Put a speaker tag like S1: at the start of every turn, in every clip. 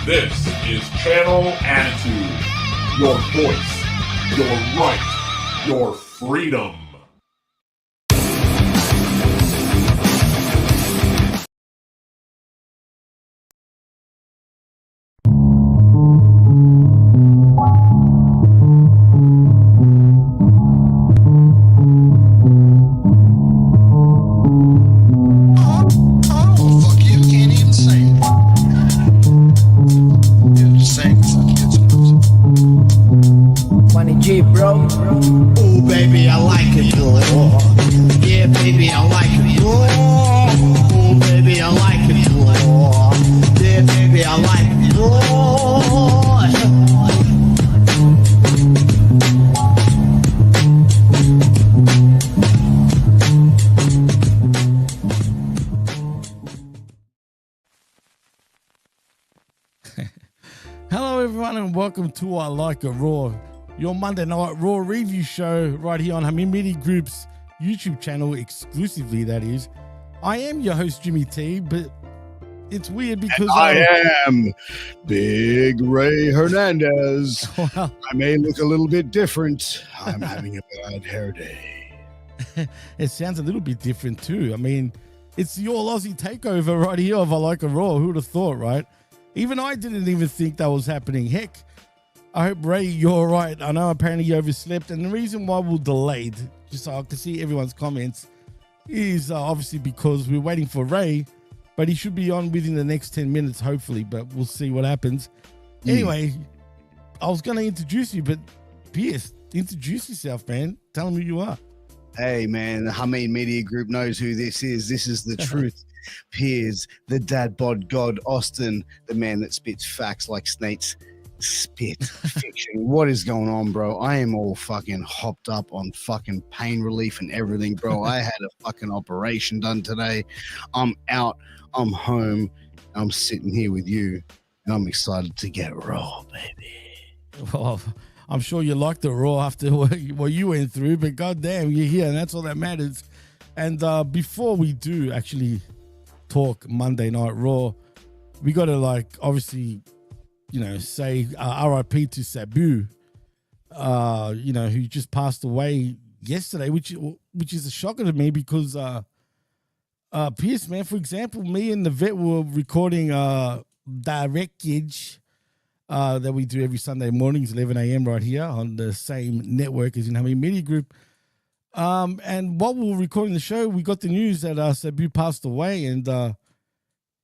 S1: This is Channel Attitude. Your voice, your right, your freedom.
S2: Ooh, baby, I like it raw. Yeah, baby, I like it raw. Ooh, baby, I like it raw. Yeah, baby, I like it raw.
S3: Hello, everyone, and welcome to I Like It Raw, your Monday Night Raw review show right here on Hamin Media Group's YouTube channel, exclusively, that is. I am your host, Jimmy T, but it's weird because
S4: I am Big Ray Hernandez.
S3: Well,
S4: I may look a little bit different. I'm having a bad hair day.
S3: it sounds a little bit different too. I mean, it's the All Aussie takeover right here of I Like It Raw. Who would have thought, right? Even I didn't even think that was happening. Heck, I hope, Ray, you're all right. I know apparently you overslept. And the reason why we're delayed, just so I can see everyone's comments, is obviously because we're waiting for Ray. But he should be on within the next 10 minutes, hopefully. But we'll see what happens. Anyway, I was going to introduce you, but Pierce, introduce yourself, man. Tell them who you are.
S4: Hey, man, the Hamin Media Group knows who this is. This is the truth. Piers, the dad bod god, Austin, the man that spits facts like snakes spit fiction. What is going on, bro? I am all fucking hopped up on fucking pain relief and everything, bro. I had a fucking operation done today. I'm out, I'm home, I'm sitting here with you, and I'm excited to get raw, baby.
S3: Well, I'm sure you liked the Raw after what you went through, but goddamn, you're here, and that's all that matters. And before we do actually talk Monday Night Raw, we got to, like, obviously, you know, say RIP to Sabu, you know, who just passed away yesterday, which is a shocker to me because Pierce, man, for example, me and the vet were recording Direct Gauge that we do every Sunday mornings, 11 a.m. right here on the same network as in Hamin Media Group. And while we were recording the show, we got the news that Sabu passed away, and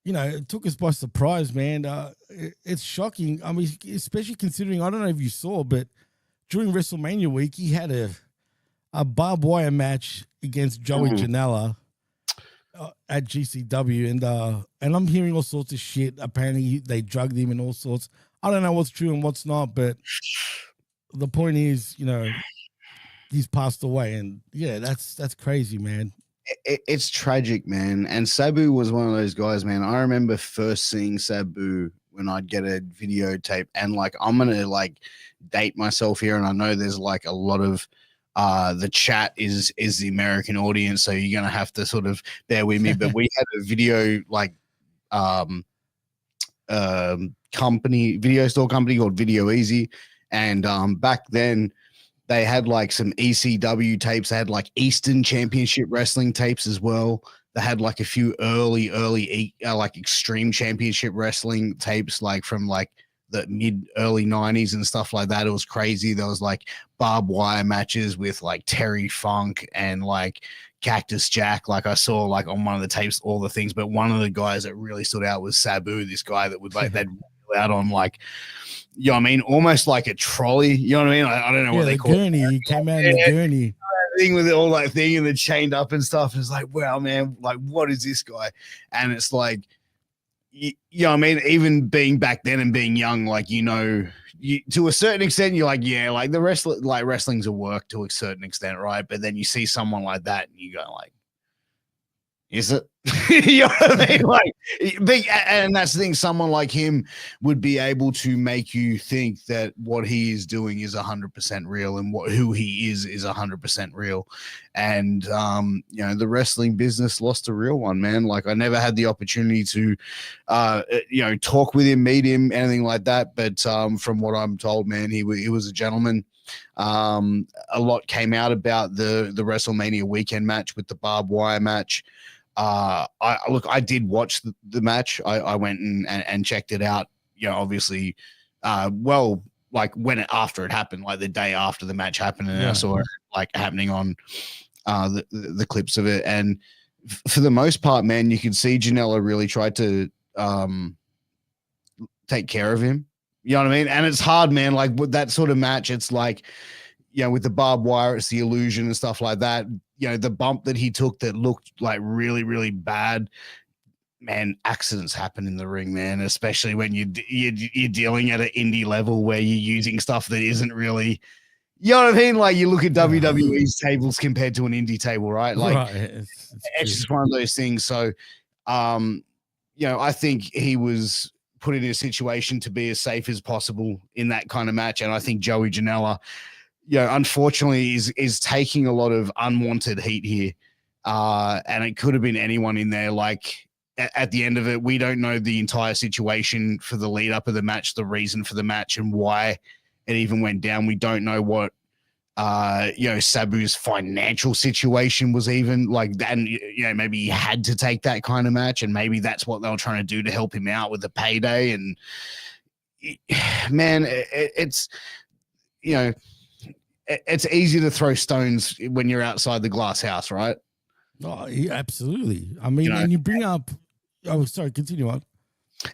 S3: you know, it took us by surprise, man. It's shocking. I mean, especially considering, I don't know if you saw, but during WrestleMania week, he had a barbed wire match against Joey Janela at GCW, and I'm hearing all sorts of shit. Apparently, they drugged him and all sorts. I don't know what's true and what's not, but the point is, you know, he's passed away, and yeah, that's crazy, man.
S4: It's tragic, man. And Sabu was one of those guys, man. I remember first seeing Sabu when I'd get a videotape, and like, I'm gonna like date myself here, and I know there's like a lot of the chat is the American audience, so you're gonna have to sort of bear with me. But we had a video like video store company called Video Easy, and back then they had like some ECW tapes. They had like Eastern Championship Wrestling tapes as well. They had like a few early like Extreme Championship Wrestling tapes, like from like the early 90s and stuff like that. It was crazy. There was like barbed wire matches with like Terry Funk and like Cactus Jack. Like, I saw like on one of the tapes all the things, but one of the guys that really stood out was Sabu, this guy that would like, they'd roll out on like, you know what I mean, almost like a trolley, you know what I mean? I don't know what they call
S3: gurney.
S4: it.
S3: He came out in the gurney.
S4: Thing with it, all that thing, and the chained up and stuff. It's like, wow, man, like, what is this guy? And it's like, you know what I mean? Even being back then and being young, like, you know, to a certain extent, you're like, yeah, like wrestling's a work to a certain extent, right? But then you see someone like that and you go like, is it? You know what I mean? Like, and that's the thing. Someone like him would be able to make you think that what he is doing is 100% real, and who he is 100% real. And the wrestling business lost a real one, man. Like, I never had the opportunity to, talk with him, meet him, anything like that. But from what I'm told, man, he was a gentleman. A lot came out about the WrestleMania weekend match with the barbed wire match. I did watch the match. I went and checked it out. Obviously, after it happened, like the day after the match happened, and I saw it like happening on the clips of it. And for the most part, man, you could see Janela really tried to take care of him. You know what I mean? And it's hard, man. Like with that sort of match, it's like, with the barbed wire, it's the illusion and stuff like that. The bump that he took that looked like really, really bad, man. Accidents happen in the ring, man, especially when you're dealing at an indie level where you're using stuff that isn't really, you know what I mean? Like, you look at WWE's tables compared to an indie table, right? Like, it's just one of those things. So, I think he was put in a situation to be as safe as possible in that kind of match. And I think Joey Janela, unfortunately is taking a lot of unwanted heat here. And it could have been anyone in there. Like, at the end of it, we don't know the entire situation for the lead up of the match, the reason for the match, and why it even went down. We don't know what, Sabu's financial situation was even like that. And, maybe he had to take that kind of match, and maybe that's what they were trying to do to help him out with the payday. And man, it's easy to throw stones when you're outside the glass house, right?
S3: Oh, yeah, absolutely. I mean, and you bring up, sorry, continue on.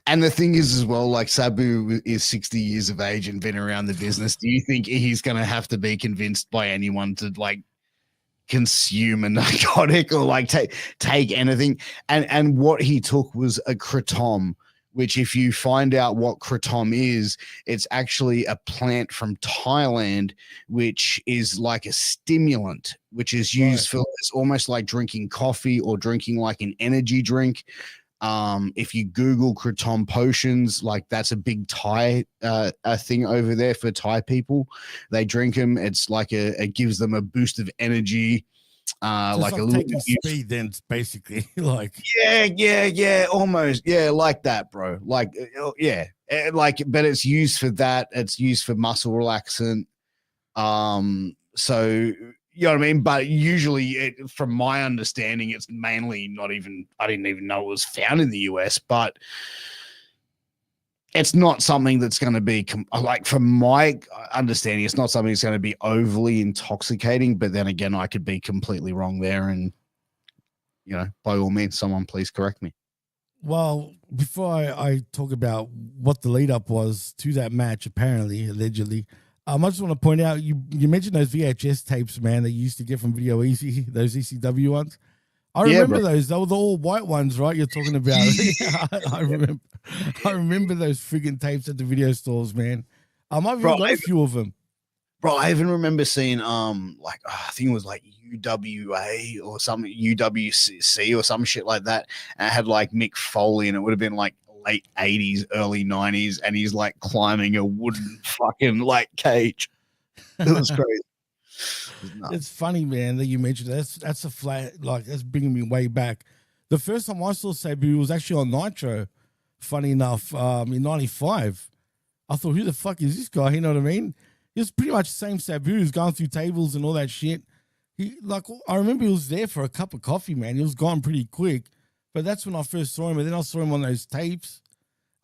S4: And the thing is as well, like, Sabu is 60 years of age and been around the business. Do you think he's going to have to be convinced by anyone to like consume a narcotic or like take anything? And what he took was a kratom, which, if you find out what kratom is, it's actually a plant from Thailand, which is like a stimulant, which is used for, it's almost like drinking coffee or drinking like an energy drink. If you Google kratom potions, like, that's a big Thai thing over there for Thai people. They drink them. It's like it gives them a boost of energy. Like a little
S3: taking speed, then, basically. Like,
S4: yeah, almost, like that, bro. Like, but it's used for that. It's used for muscle relaxant. So, you know what I mean? But usually, from my understanding, it's mainly I didn't even know it was found in the US, but it's not something that's going to be, like, from my understanding, it's not something that's going to be overly intoxicating. But then again, I could be completely wrong there. And, by all means, someone please correct me.
S3: Well, before I talk about what the lead up was to that match, apparently, allegedly, I just want to point out, you mentioned those VHS tapes, man, that you used to get from Video Easy, those ECW ones. I remember those. They were the all white ones, right? You're talking about. I remember those friggin' tapes at the video stores, man. I've even got a few of them.
S4: Bro, I even remember seeing I think it was like UWA or something, UWC or some shit like that. And it had like Mick Foley, and it would have been like late 80s, early 90s, and he's like climbing a wooden fucking like cage. It was crazy.
S3: It's funny, man, that you mentioned that's a flat, like, that's bringing me way back. The first time I saw Sabu was actually on Nitro, funny enough, in 95. I thought, who the fuck is this guy? You know what I mean? He was pretty much the same Sabu who's going through tables and all that shit. I remember he was there for a cup of coffee, man. He was gone pretty quick. But that's when I first saw him, and then I saw him on those tapes.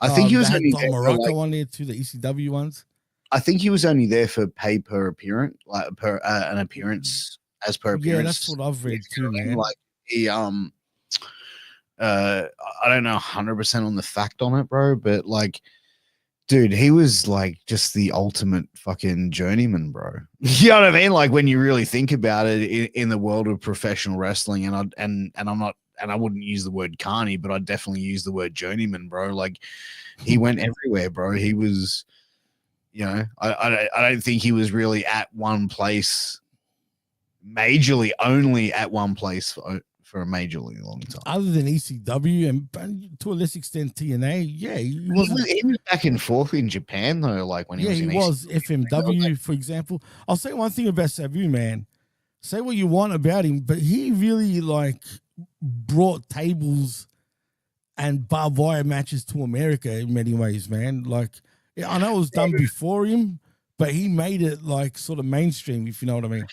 S4: I think he was
S3: only there Morocco on there too, the ECW ones.
S4: I think he was only there for pay per appearance, like an appearance as per appearance.
S3: Yeah, that's what I've read too, man.
S4: Like, he I don't know 100% on the fact on it, bro, but like, dude, he was like just the ultimate fucking journeyman, bro. You know what I mean? Like, when you really think about it, in the world of professional wrestling, and I'm not. And I wouldn't use the word carny, but I'd definitely use the word journeyman, bro. Like, he went everywhere, bro. He was, I don't think he was really at one place, majorly only at one place for a majorly long time.
S3: Other than ECW and to a less extent TNA, yeah, he wasn't.
S4: He was back and forth in Japan though, like when he was in
S3: FMW, for example. I'll say one thing about Sabu, man. Say what you want about him, but he really like brought tables and barbed wire matches to America in many ways, man. Like, I know it was done before him, but he made it like sort of mainstream, if you know what I mean.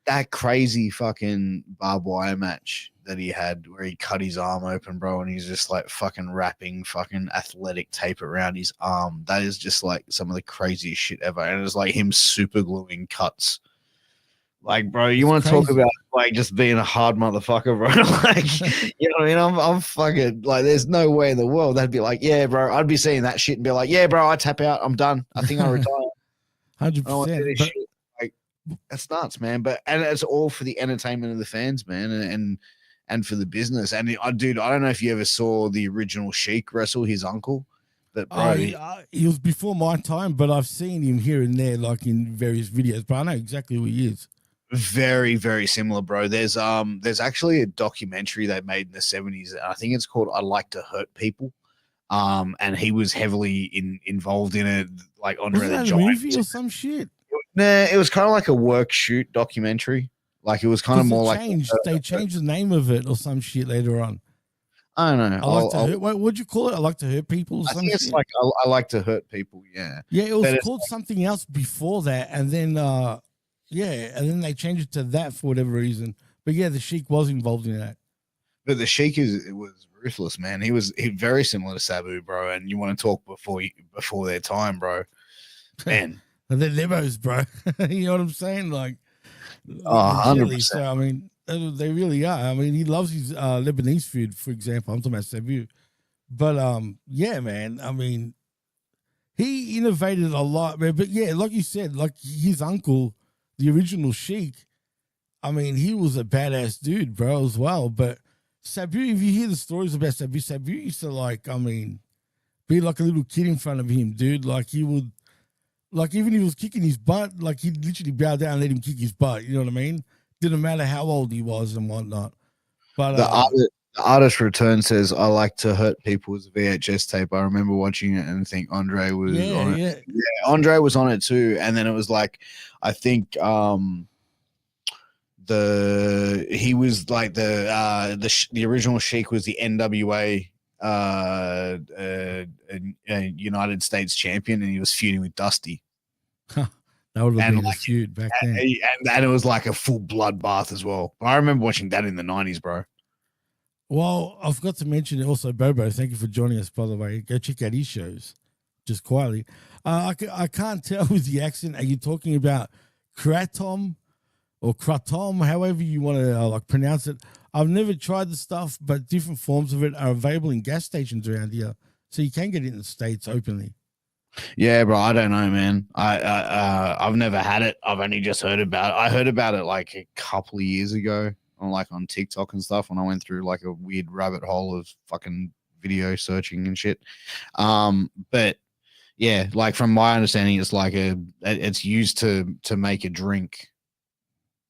S4: That crazy fucking barbed wire match that he had where he cut his arm open, bro, and he's just like fucking wrapping fucking athletic tape around his arm. That is just like some of the craziest shit ever. And it's like him super gluing cuts. Like, bro, you want to talk about like just being a hard motherfucker, bro? Like, you know what I mean? I'm fucking like, there's no way in the world that'd be like, yeah, bro. I'd be seeing that shit and be like, yeah, bro, I tap out. I'm done. I think I retire.
S3: 100%.
S4: Like, that's nuts, man. And it's all for the entertainment of the fans, man, and for the business. And dude, I don't know if you ever saw the original Sheik wrestle his uncle. But bro,
S3: he was before my time, but I've seen him here and there, like in various videos. But I know exactly who he is.
S4: Very, very similar, bro. There's actually a documentary they made in the 70s. I think it's called I Like to Hurt People. And he was heavily involved in it, like Andre the Giant.
S3: A movie or some shit?
S4: Nah, it was kind of like a work shoot documentary. Like it was kind of more like
S3: they changed the name of it or some shit later on.
S4: I don't know.
S3: I like to hurt. What'd you call it? I like to hurt people. Or
S4: I think it's like I like to hurt people. Yeah.
S3: Yeah, it was called something else before that, and then and then they changed it to that for whatever reason. But yeah, the Sheik was involved in that.
S4: But the Sheik was ruthless, man. He very similar to Sabu, bro. And you want to talk before their time, bro. Man,
S3: they're levos, bro. You know what I'm saying? Like,
S4: 100%.
S3: So I mean, they really are. I mean, he loves his Lebanese food, for example. I'm talking about Sabu. But yeah, man. I mean, he innovated a lot, man. But yeah, like you said, like his uncle, the original Sheik, I mean, he was a badass dude, bro, as well. But Sabu, if you hear the stories about Sabu used to, like, I mean, be like a little kid in front of him, dude. Like, he would, like, even if he was kicking his butt, like, he'd literally bow down and let him kick his butt. You know what I mean? Didn't matter how old he was and whatnot. But
S4: the artist return says, I like to hurt people's VHS tape. I remember watching it and think Andre was on it. Yeah, Andre was on it too. And then it was like, I think he was like the original Sheik was the NWA United States champion, and he was feuding with Dusty.
S3: That would have been a feud back then.
S4: And it was like a full bloodbath as well. I remember watching that in the 90s, bro.
S3: Well, I forgot to mention also, Bobo, thank you for joining us, by the way. Go check out his shows, just quietly. I can't tell with the accent. Are you talking about Kratom or Kratom, however you want to like pronounce it? I've never tried the stuff, but different forms of it are available in gas stations around here, so you can get it in the States openly.
S4: Yeah, bro. I don't know, man. I've never had it. I've only just heard about it. I heard about it like a couple of years ago on TikTok and stuff when I went through like a weird rabbit hole of fucking video searching and shit. But yeah, like from my understanding, it's like it's used to make a drink.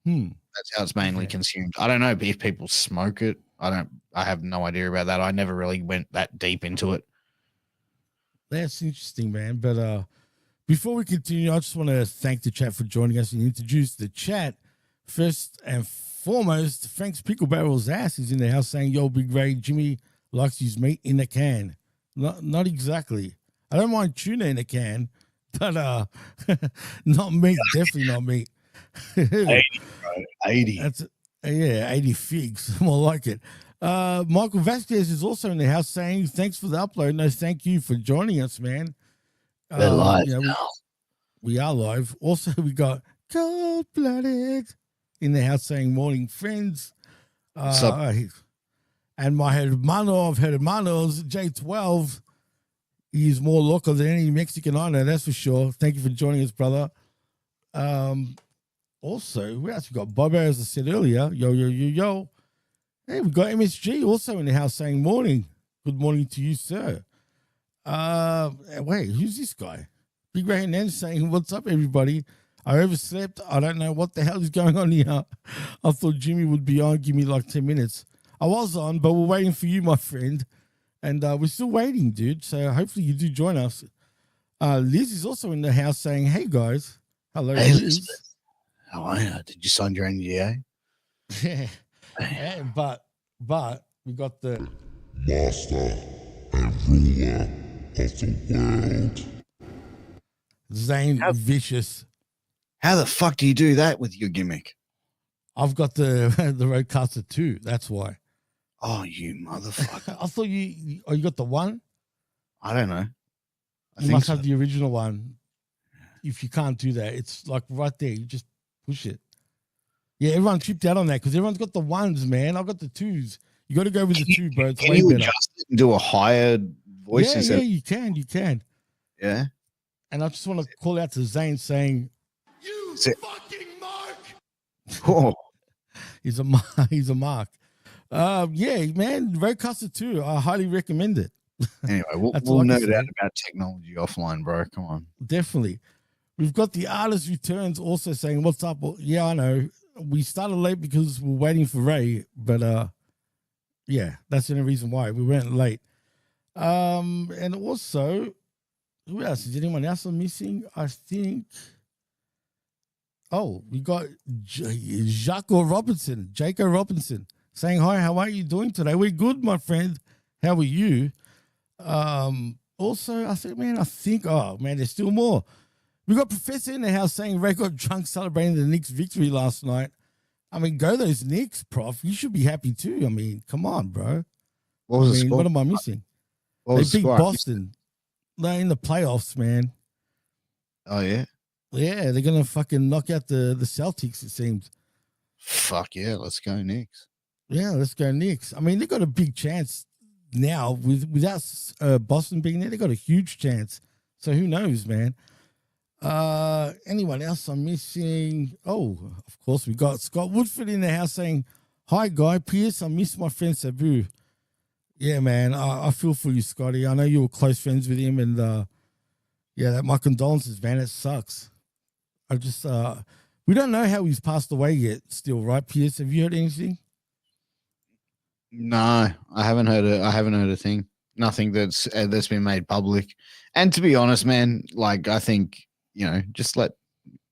S4: That's how it's mainly consumed. I don't know if people smoke it. I have no idea about that. I never really went that deep into it.
S3: That's interesting, man. But before we continue, I just want to thank the chat for joining us and introduce the chat. First and foremost, Frank's Pickle Barrel's ass is in the house saying, yo, Big Ray, Jimmy likes his meat in a can. Not exactly. I don't mind tuna in a can, but not meat. Definitely not meat.
S4: 80.
S3: That's 80 figs. More like it. Michael Vasquez is also in the house saying, thanks for the upload. No, thank you for joining us, man.
S4: We're live now.
S3: We are live. Also, we got Cold Blooded in the house saying, morning, friends.
S4: What's up?
S3: And my hermano of hermanos, J12, he is more local than any Mexican I know, that's for sure. Thank you for joining us, brother. Also, we actually got Bobo, as I said earlier. Yo. Hey, we got MSG also in the house saying morning. Good morning to you, sir. Wait, who's this guy? Big Ray and saying, what's up, everybody? I overslept. I don't know what the hell is going on here. I thought Jimmy would be on. Give me like 10 minutes. I was on, but we're waiting for you, my friend. And we're still waiting, dude. So hopefully you do join us. Liz is also in the house saying, hey, guys. Hello,
S4: Hey,
S3: Liz.
S4: Elizabeth. How are you? Did you sign your NDA?
S3: Yeah. Yeah, but we got the
S1: Master and ruler of the world.
S3: Zane Vicious.
S4: How the fuck do you do that with your gimmick?
S3: I've got the Roadcaster 2. That's why.
S4: Oh, you motherfucker.
S3: I thought you got the one?
S4: I don't know.
S3: You must have the original one. If you can't do that, it's like right there. You just push it. Yeah, everyone tripped out on that because everyone's got the ones, man. I've got the twos. You got to go with the two, bro. It's
S4: Can
S3: way
S4: you
S3: better.
S4: adjust it and do a higher voice?
S3: Yeah, you can.
S4: Yeah.
S3: And I just want to call out to Zane saying,
S1: You fucking mark!
S4: Oh,
S3: he's a mark. Yeah, man, Roadcaster 2. I highly recommend it.
S4: anyway, we'll nerd out about technology offline, bro. Come on.
S3: Definitely. We've got the artist returns also saying, what's up? Well, yeah, I know. We started late because we're waiting for Ray, but yeah, that's the only reason why we went late. And also, who else? Is anyone else I'm missing? I think. Oh, we got Jaco Robinson saying, hi, how are you doing today? We're good, my friend. How are you? Also, I said, man, oh man, there's still more. We got Professor in the house saying Ray got drunk celebrating the Knicks' victory last night. I mean, go those Knicks, Prof. You should be happy too. I mean, come on, bro.
S4: What was the score?
S3: What am I missing?
S4: What
S3: They
S4: was the
S3: beat
S4: score?
S3: Boston. They're in the playoffs, man.
S4: Oh, yeah?
S3: Yeah, they're gonna fucking knock out the Celtics, it seems.
S4: Fuck yeah, let's go Knicks.
S3: Yeah, let's go Knicks. I mean, they got a big chance now without Boston being there. They got a huge chance. So who knows, man? Anyone else I'm missing? Oh, of course, we got Scott Woodford in the house saying, hi, Guy Pierce. I miss my friend Sabu. Yeah, man, I feel for you, Scotty. I know you were close friends with him, and yeah, my condolences, man. It sucks. I just we don't know how he's passed away yet. Still, right, Pierce? Have you heard anything?
S4: No, I haven't heard a thing. Nothing that's been made public. And to be honest, man, like I think, you know, just let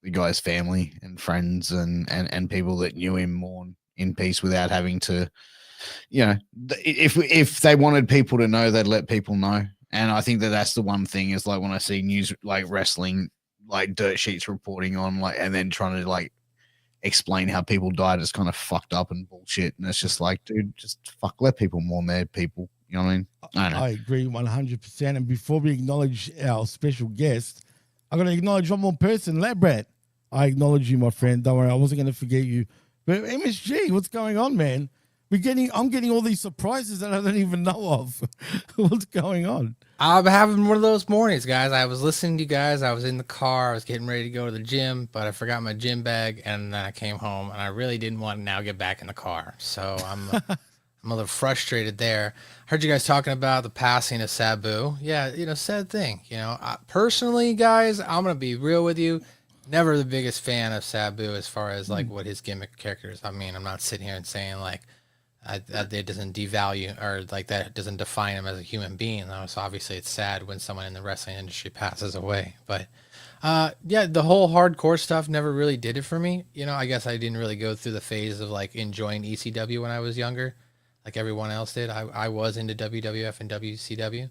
S4: the guy's family and friends and people that knew him mourn in peace without having to, you know, if they wanted people to know, they'd let people know. And I think that's the one thing is like when I see news like wrestling, like dirt sheets reporting on like, and then trying to like explain how people died, it's kind of fucked up and bullshit. And it's just like, dude, just let people mourn their people. You know what I mean?
S3: I agree 100%. And before we acknowledge our special guest, I'm going to acknowledge one more person, Labrat. I acknowledge you, my friend. Don't worry, I wasn't going to forget you. But MSG, what's going on, man? I'm getting all these surprises that I don't even know of. What's going on?
S5: I'm having one of those mornings, guys. I was listening to you guys. I was in the car. I was getting ready to go to the gym, but I forgot my gym bag, and then I came home, and I really didn't want to now get back in the car. So I'm a little frustrated there. Heard you guys talking about the passing of Sabu. Yeah, you know, sad thing. You know, personally, guys, I'm going to be real with you. Never the biggest fan of Sabu as far as like what his gimmick character is. I mean, I'm not sitting here and saying like, that doesn't devalue or like that doesn't define him as a human being though. So obviously it's sad when someone in the wrestling industry passes away, but yeah, the whole hardcore stuff never really did it for me. You know, I guess I didn't really go through the phase of like enjoying ECW when I was younger, like everyone else did. I was into WWF and WCW.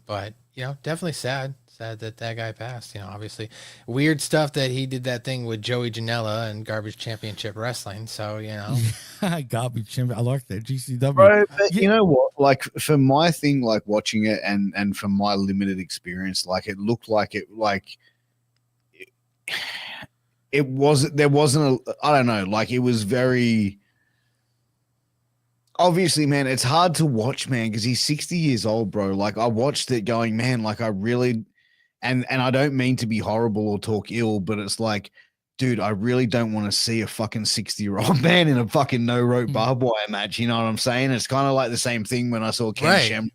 S5: But you know, definitely sad that guy passed. You know, obviously weird stuff that he did that thing with Joey Janela and Garbage Championship Wrestling. So, you know,
S3: Garbage Champion. I like that GCW.
S4: Bro, but you know what? Like for my thing, like watching it and from my limited experience, like it looked like it wasn't I don't know, like it was very obviously, man, it's hard to watch, man, because he's 60 years old, bro. Like I watched it going, man, like I really and I don't mean to be horrible or talk ill, but it's like, dude, I really don't want to see a fucking 60-year-old man in a fucking no-rope barbed wire match. You know what I'm saying? It's kind of like the same thing when I saw Ken Shem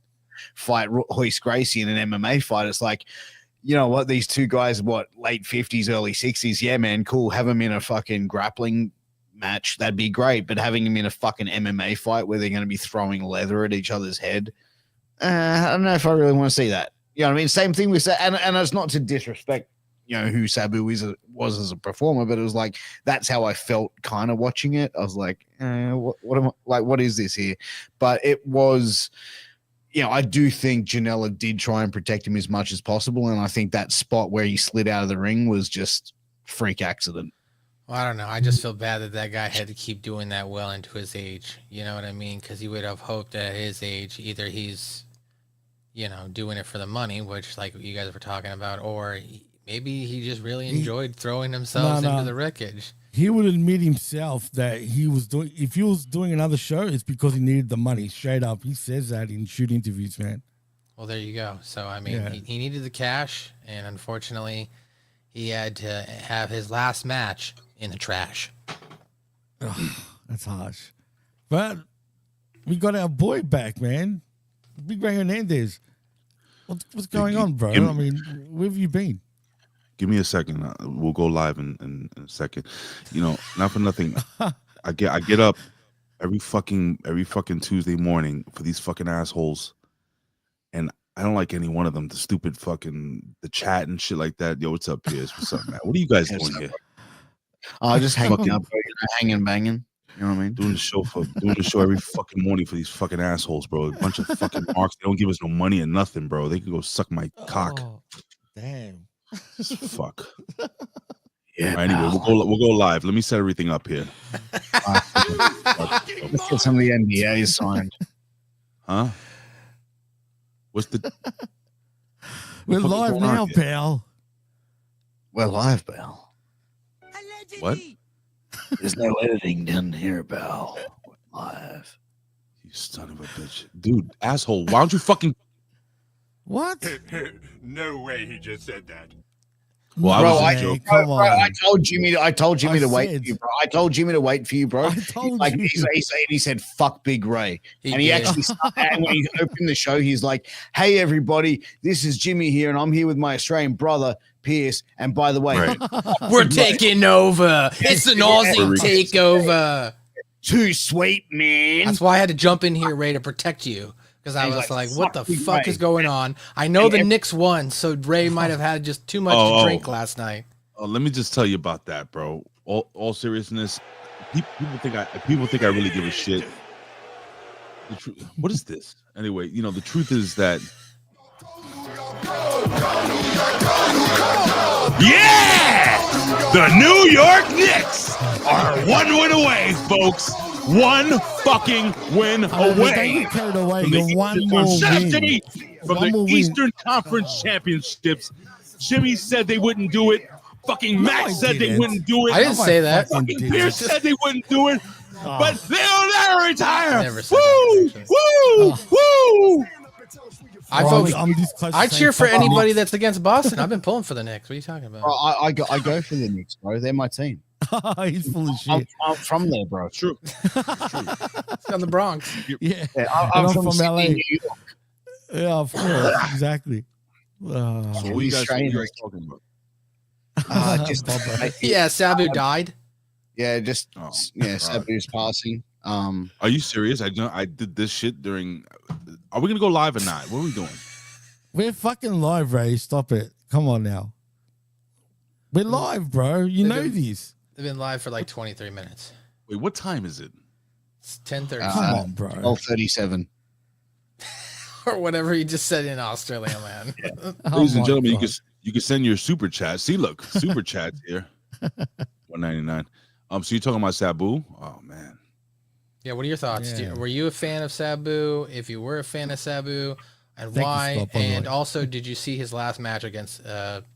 S4: fight Hoist Gracie in an MMA fight. It's like, you know what? These two guys, late 50s, early 60s? Yeah, man, cool. Have them in a fucking grappling match, that'd be great. But having him in a fucking MMA fight where they're going to be throwing leather at each other's head, I don't know if I really want to see that. You know what I mean? Same thing with and it's not to disrespect, you know, who Sabu was as a performer, but it was like that's how I felt kind of watching it. I was like, what am I like? What is this here? But it was, you know, I do think Janela did try and protect him as much as possible, and I think that spot where he slid out of the ring was just freak accident.
S5: Well, I don't know. I just feel bad that guy had to keep doing that well into his age. You know what I mean? Because he would have hoped that at his age, either he's, you know, doing it for the money, which like you guys were talking about, or maybe he just really enjoyed throwing himself into the wreckage.
S3: He would admit himself that he was doing. If he was doing another show, it's because he needed the money. Straight up, he says that in shoot interviews, man.
S5: Well, there you go. So I mean, he needed the cash, and unfortunately, he had to have his last match in the trash.
S3: Oh, that's harsh. But we got our boy back, man. Big Ray Hernandez. What's going on, bro? I mean, where have you been?
S6: Give me a second. We'll go live in a second. You know, not for nothing. I get up every fucking Tuesday morning for these fucking assholes, and I don't like any one of them. The stupid fucking the chat and shit like that. Yo, what's up, Piers? What's up, man? What are you guys doing here?
S4: Just hanging up, hanging and banging. You know what I mean?
S6: Doing the show every fucking morning for these fucking assholes, bro. A bunch of fucking marks. They don't give us no money or nothing, bro. They can go suck my cock.
S3: Damn.
S6: Fuck.
S4: Yeah.
S6: Right, anyway, we'll go live. Let me set everything up here.
S4: Let's get some of the NDAs signed.
S6: Huh? What's the?
S3: We're live now, pal.
S4: We're live, pal.
S6: What?
S4: There's no editing done here, pal. We're live.
S6: You son of a bitch, dude, asshole. Why don't you fucking?
S3: What?
S1: No way he just said that.
S6: Well,
S4: Bro,
S6: I was a joke.
S3: Come on.
S4: I told Jimmy to wait
S3: said-
S4: for you, bro. I told Jimmy to wait for you, bro.
S3: I told
S4: Like
S3: you.
S4: he said, "Fuck Big Ray,"
S5: He
S4: and he
S5: did.
S4: actually started, and when he opened the show, he's like, "Hey, everybody, this is Jimmy here, and I'm here with my Australian brother Pierce. And by the way,
S6: Right.
S5: We're taking over. It's an Aussie takeover.
S4: too sweet, man."
S5: That's why I had to jump in here, Ray, to protect you. Because I
S4: He's
S5: was
S4: like,
S5: like, what the
S4: "Fuck you,
S5: fuck
S4: Ray."
S5: is going on? I know
S4: And
S5: the
S4: every-
S5: Knicks won, so Ray might have had just too much to drink last night.
S6: Let me just tell you about that, bro. All seriousness, people think I really give a shit. What is this? Anyway, you know, the truth is that. Yeah, the New York Knicks are 1 win away, folks. 1 fucking win
S3: Don't
S6: away.
S3: get carried away.
S6: From the
S3: You're one
S6: Eastern-
S3: more
S6: Shut up,
S3: win.
S6: Jimmy! From
S3: One
S6: the
S3: more win.
S6: Eastern Conference Championships. Jimmy said they wouldn't do it. Fucking
S3: No,
S6: Max
S3: I
S6: said they
S3: didn't.
S6: wouldn't do it.
S5: I didn't say that.
S3: fucking
S6: Fucking
S3: did.
S6: Pierce said they wouldn't do it. But they'll never retire.
S5: Never said
S6: Woo!
S5: that,
S6: Woo! Woo!
S5: I
S3: Bro,
S5: vote.
S3: I'm this close to
S5: I
S3: saying
S5: cheer for
S3: fuck
S5: anybody
S3: Knicks.
S5: that's against Boston. I've been pulling for the Knicks. What are you talking
S4: Bro,
S5: about?
S4: I go for the Knicks, bro. They're my team.
S3: He's full of
S4: I'm,
S3: shit.
S4: I'm from there, bro.
S6: True.
S5: It's on the Bronx.
S3: Yeah.
S4: Yeah,
S3: I'm
S4: I'm
S3: from
S4: from
S3: LA.
S4: Sydney, New York.
S3: Yeah, of course. Exactly.
S6: So what are you guys talking about?
S4: Just
S3: Bubba.
S5: Yeah, Sabu died.
S6: Oh,
S4: Sabu's passing.
S6: Are you serious? I did this shit during. Are we gonna go live or not? What are we doing?
S3: We're fucking live, Ray. Stop it. Come on now. We're live, bro. You know this.
S5: They've been live for like 23 minutes.
S6: Wait, what time is it?
S5: It's 10:30
S3: Come on, bro.
S4: 12:37.
S5: or whatever you just said in Australia, man.
S3: Oh
S6: Ladies and
S3: my
S6: gentlemen,
S3: God.
S6: you can send your super chat. See, look, super chat's here. 199. So you're talking about Sabu? Oh man.
S5: Yeah, what are your thoughts?
S3: Yeah.
S5: Were you a fan of Sabu? If you were a fan of Sabu, and
S3: Thank you,
S5: why?
S3: Scott, by the
S5: And
S3: way.
S5: also, did you see his last match against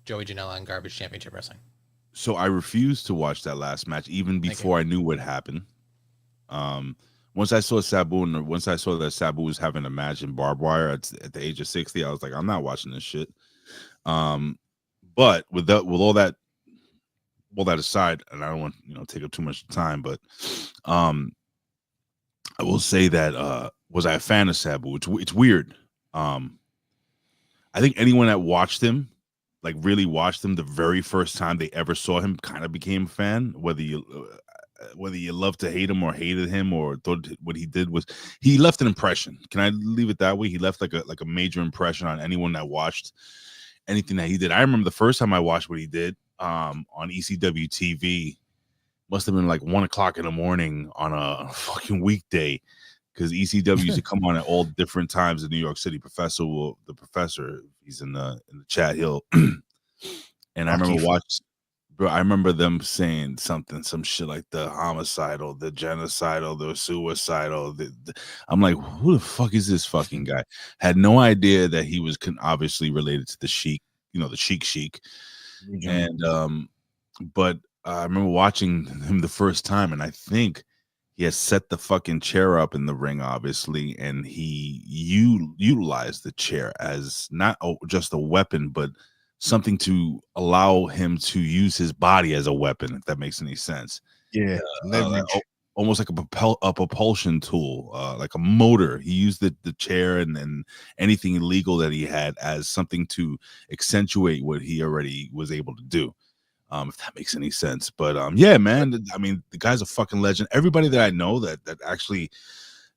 S5: Joey Janela in Garbage Championship Wrestling?
S6: So I refused to watch that last match even before I knew what happened. Once I saw Sabu and once I saw that Sabu was having a match in barbed wire at the age of 60, I was like, I'm not watching this shit. But with all that aside, and I don't want take up too much time, but I will say that was I a fan of Sabu? It's weird. I think anyone that watched him, like really watched him the very first time they ever saw him, kind of became a fan. Whether you whether you love to hate him or hated him or thought what he did was he left an impression. Can I leave it that way? He left like a major impression on anyone that watched anything that he did. I remember the first time I watched what he did on ECW TV. Must have been like 1 o'clock in the morning on a fucking weekday, because ECW used to come on at all different times in New York City. The professor, he's in the chat. He'll and I remember them saying some shit like the homicidal, the genocidal, the suicidal. I'm like, who the fuck is this fucking guy? Had no idea that he was obviously related to the Sheik, the Sheik. And but I remember watching him the first time, and I think he has set the fucking chair up in the ring, obviously, and he utilized the chair as not just a weapon, but something to allow him to use his body as a weapon, if that makes any sense.
S4: Yeah,
S6: almost like a propulsion tool, like a motor. He used the chair and anything illegal that he had as something to accentuate what he already was able to do. If that makes any sense. But yeah, man, I mean, the guy's a fucking legend. Everybody that I know that actually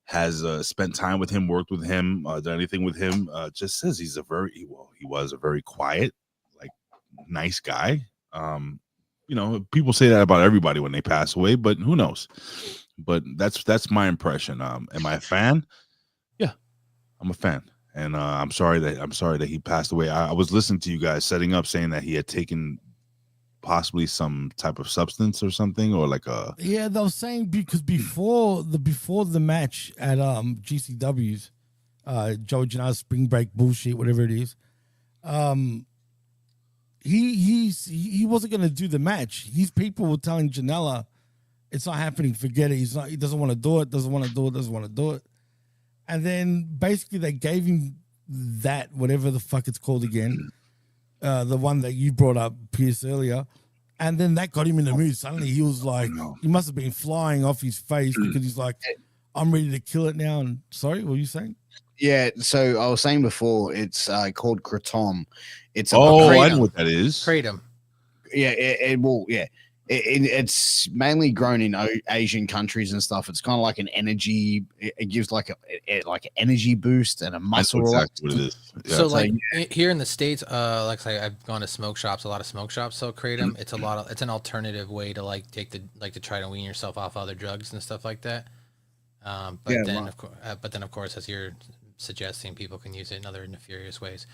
S6: has spent time with him, worked with him, done anything with him, just says he was a very quiet, like, nice guy. People say that about everybody when they pass away, but who knows? But that's my impression. Am I a fan? Yeah, I'm a fan. And I'm sorry that he passed away. I was listening to you guys setting up, saying that he had taken possibly some type of substance or something, or like a
S3: they were saying, because before the match at GCW's Joe Janela's spring break bullshit, whatever it is, he wasn't going to do the match. His people were telling Janela, it's not happening, forget it, he doesn't want to do it. And then basically they gave him that, whatever the fuck it's called again, the one that you brought up, Pierce, earlier, and then that got him in the mood. Suddenly he was like, he must have been flying off his face, because he's like, I'm ready to kill it now. And sorry, what were you saying?
S4: Yeah, so I was saying before, it's called kratom. It's
S6: I know what that is.
S5: Kratom.
S4: Yeah, it's mainly grown in Asian countries and stuff. It's kind of like an energy. It gives like an energy boost and a muscle.
S6: That's exactly what it is. Yeah.
S5: So here in the States, like I say, I've gone to smoke shops. A lot of smoke shops sell kratom. It's it's an alternative way to to try to wean yourself off other drugs and stuff like that. But then of course, as you're suggesting, people can use it in other nefarious ways.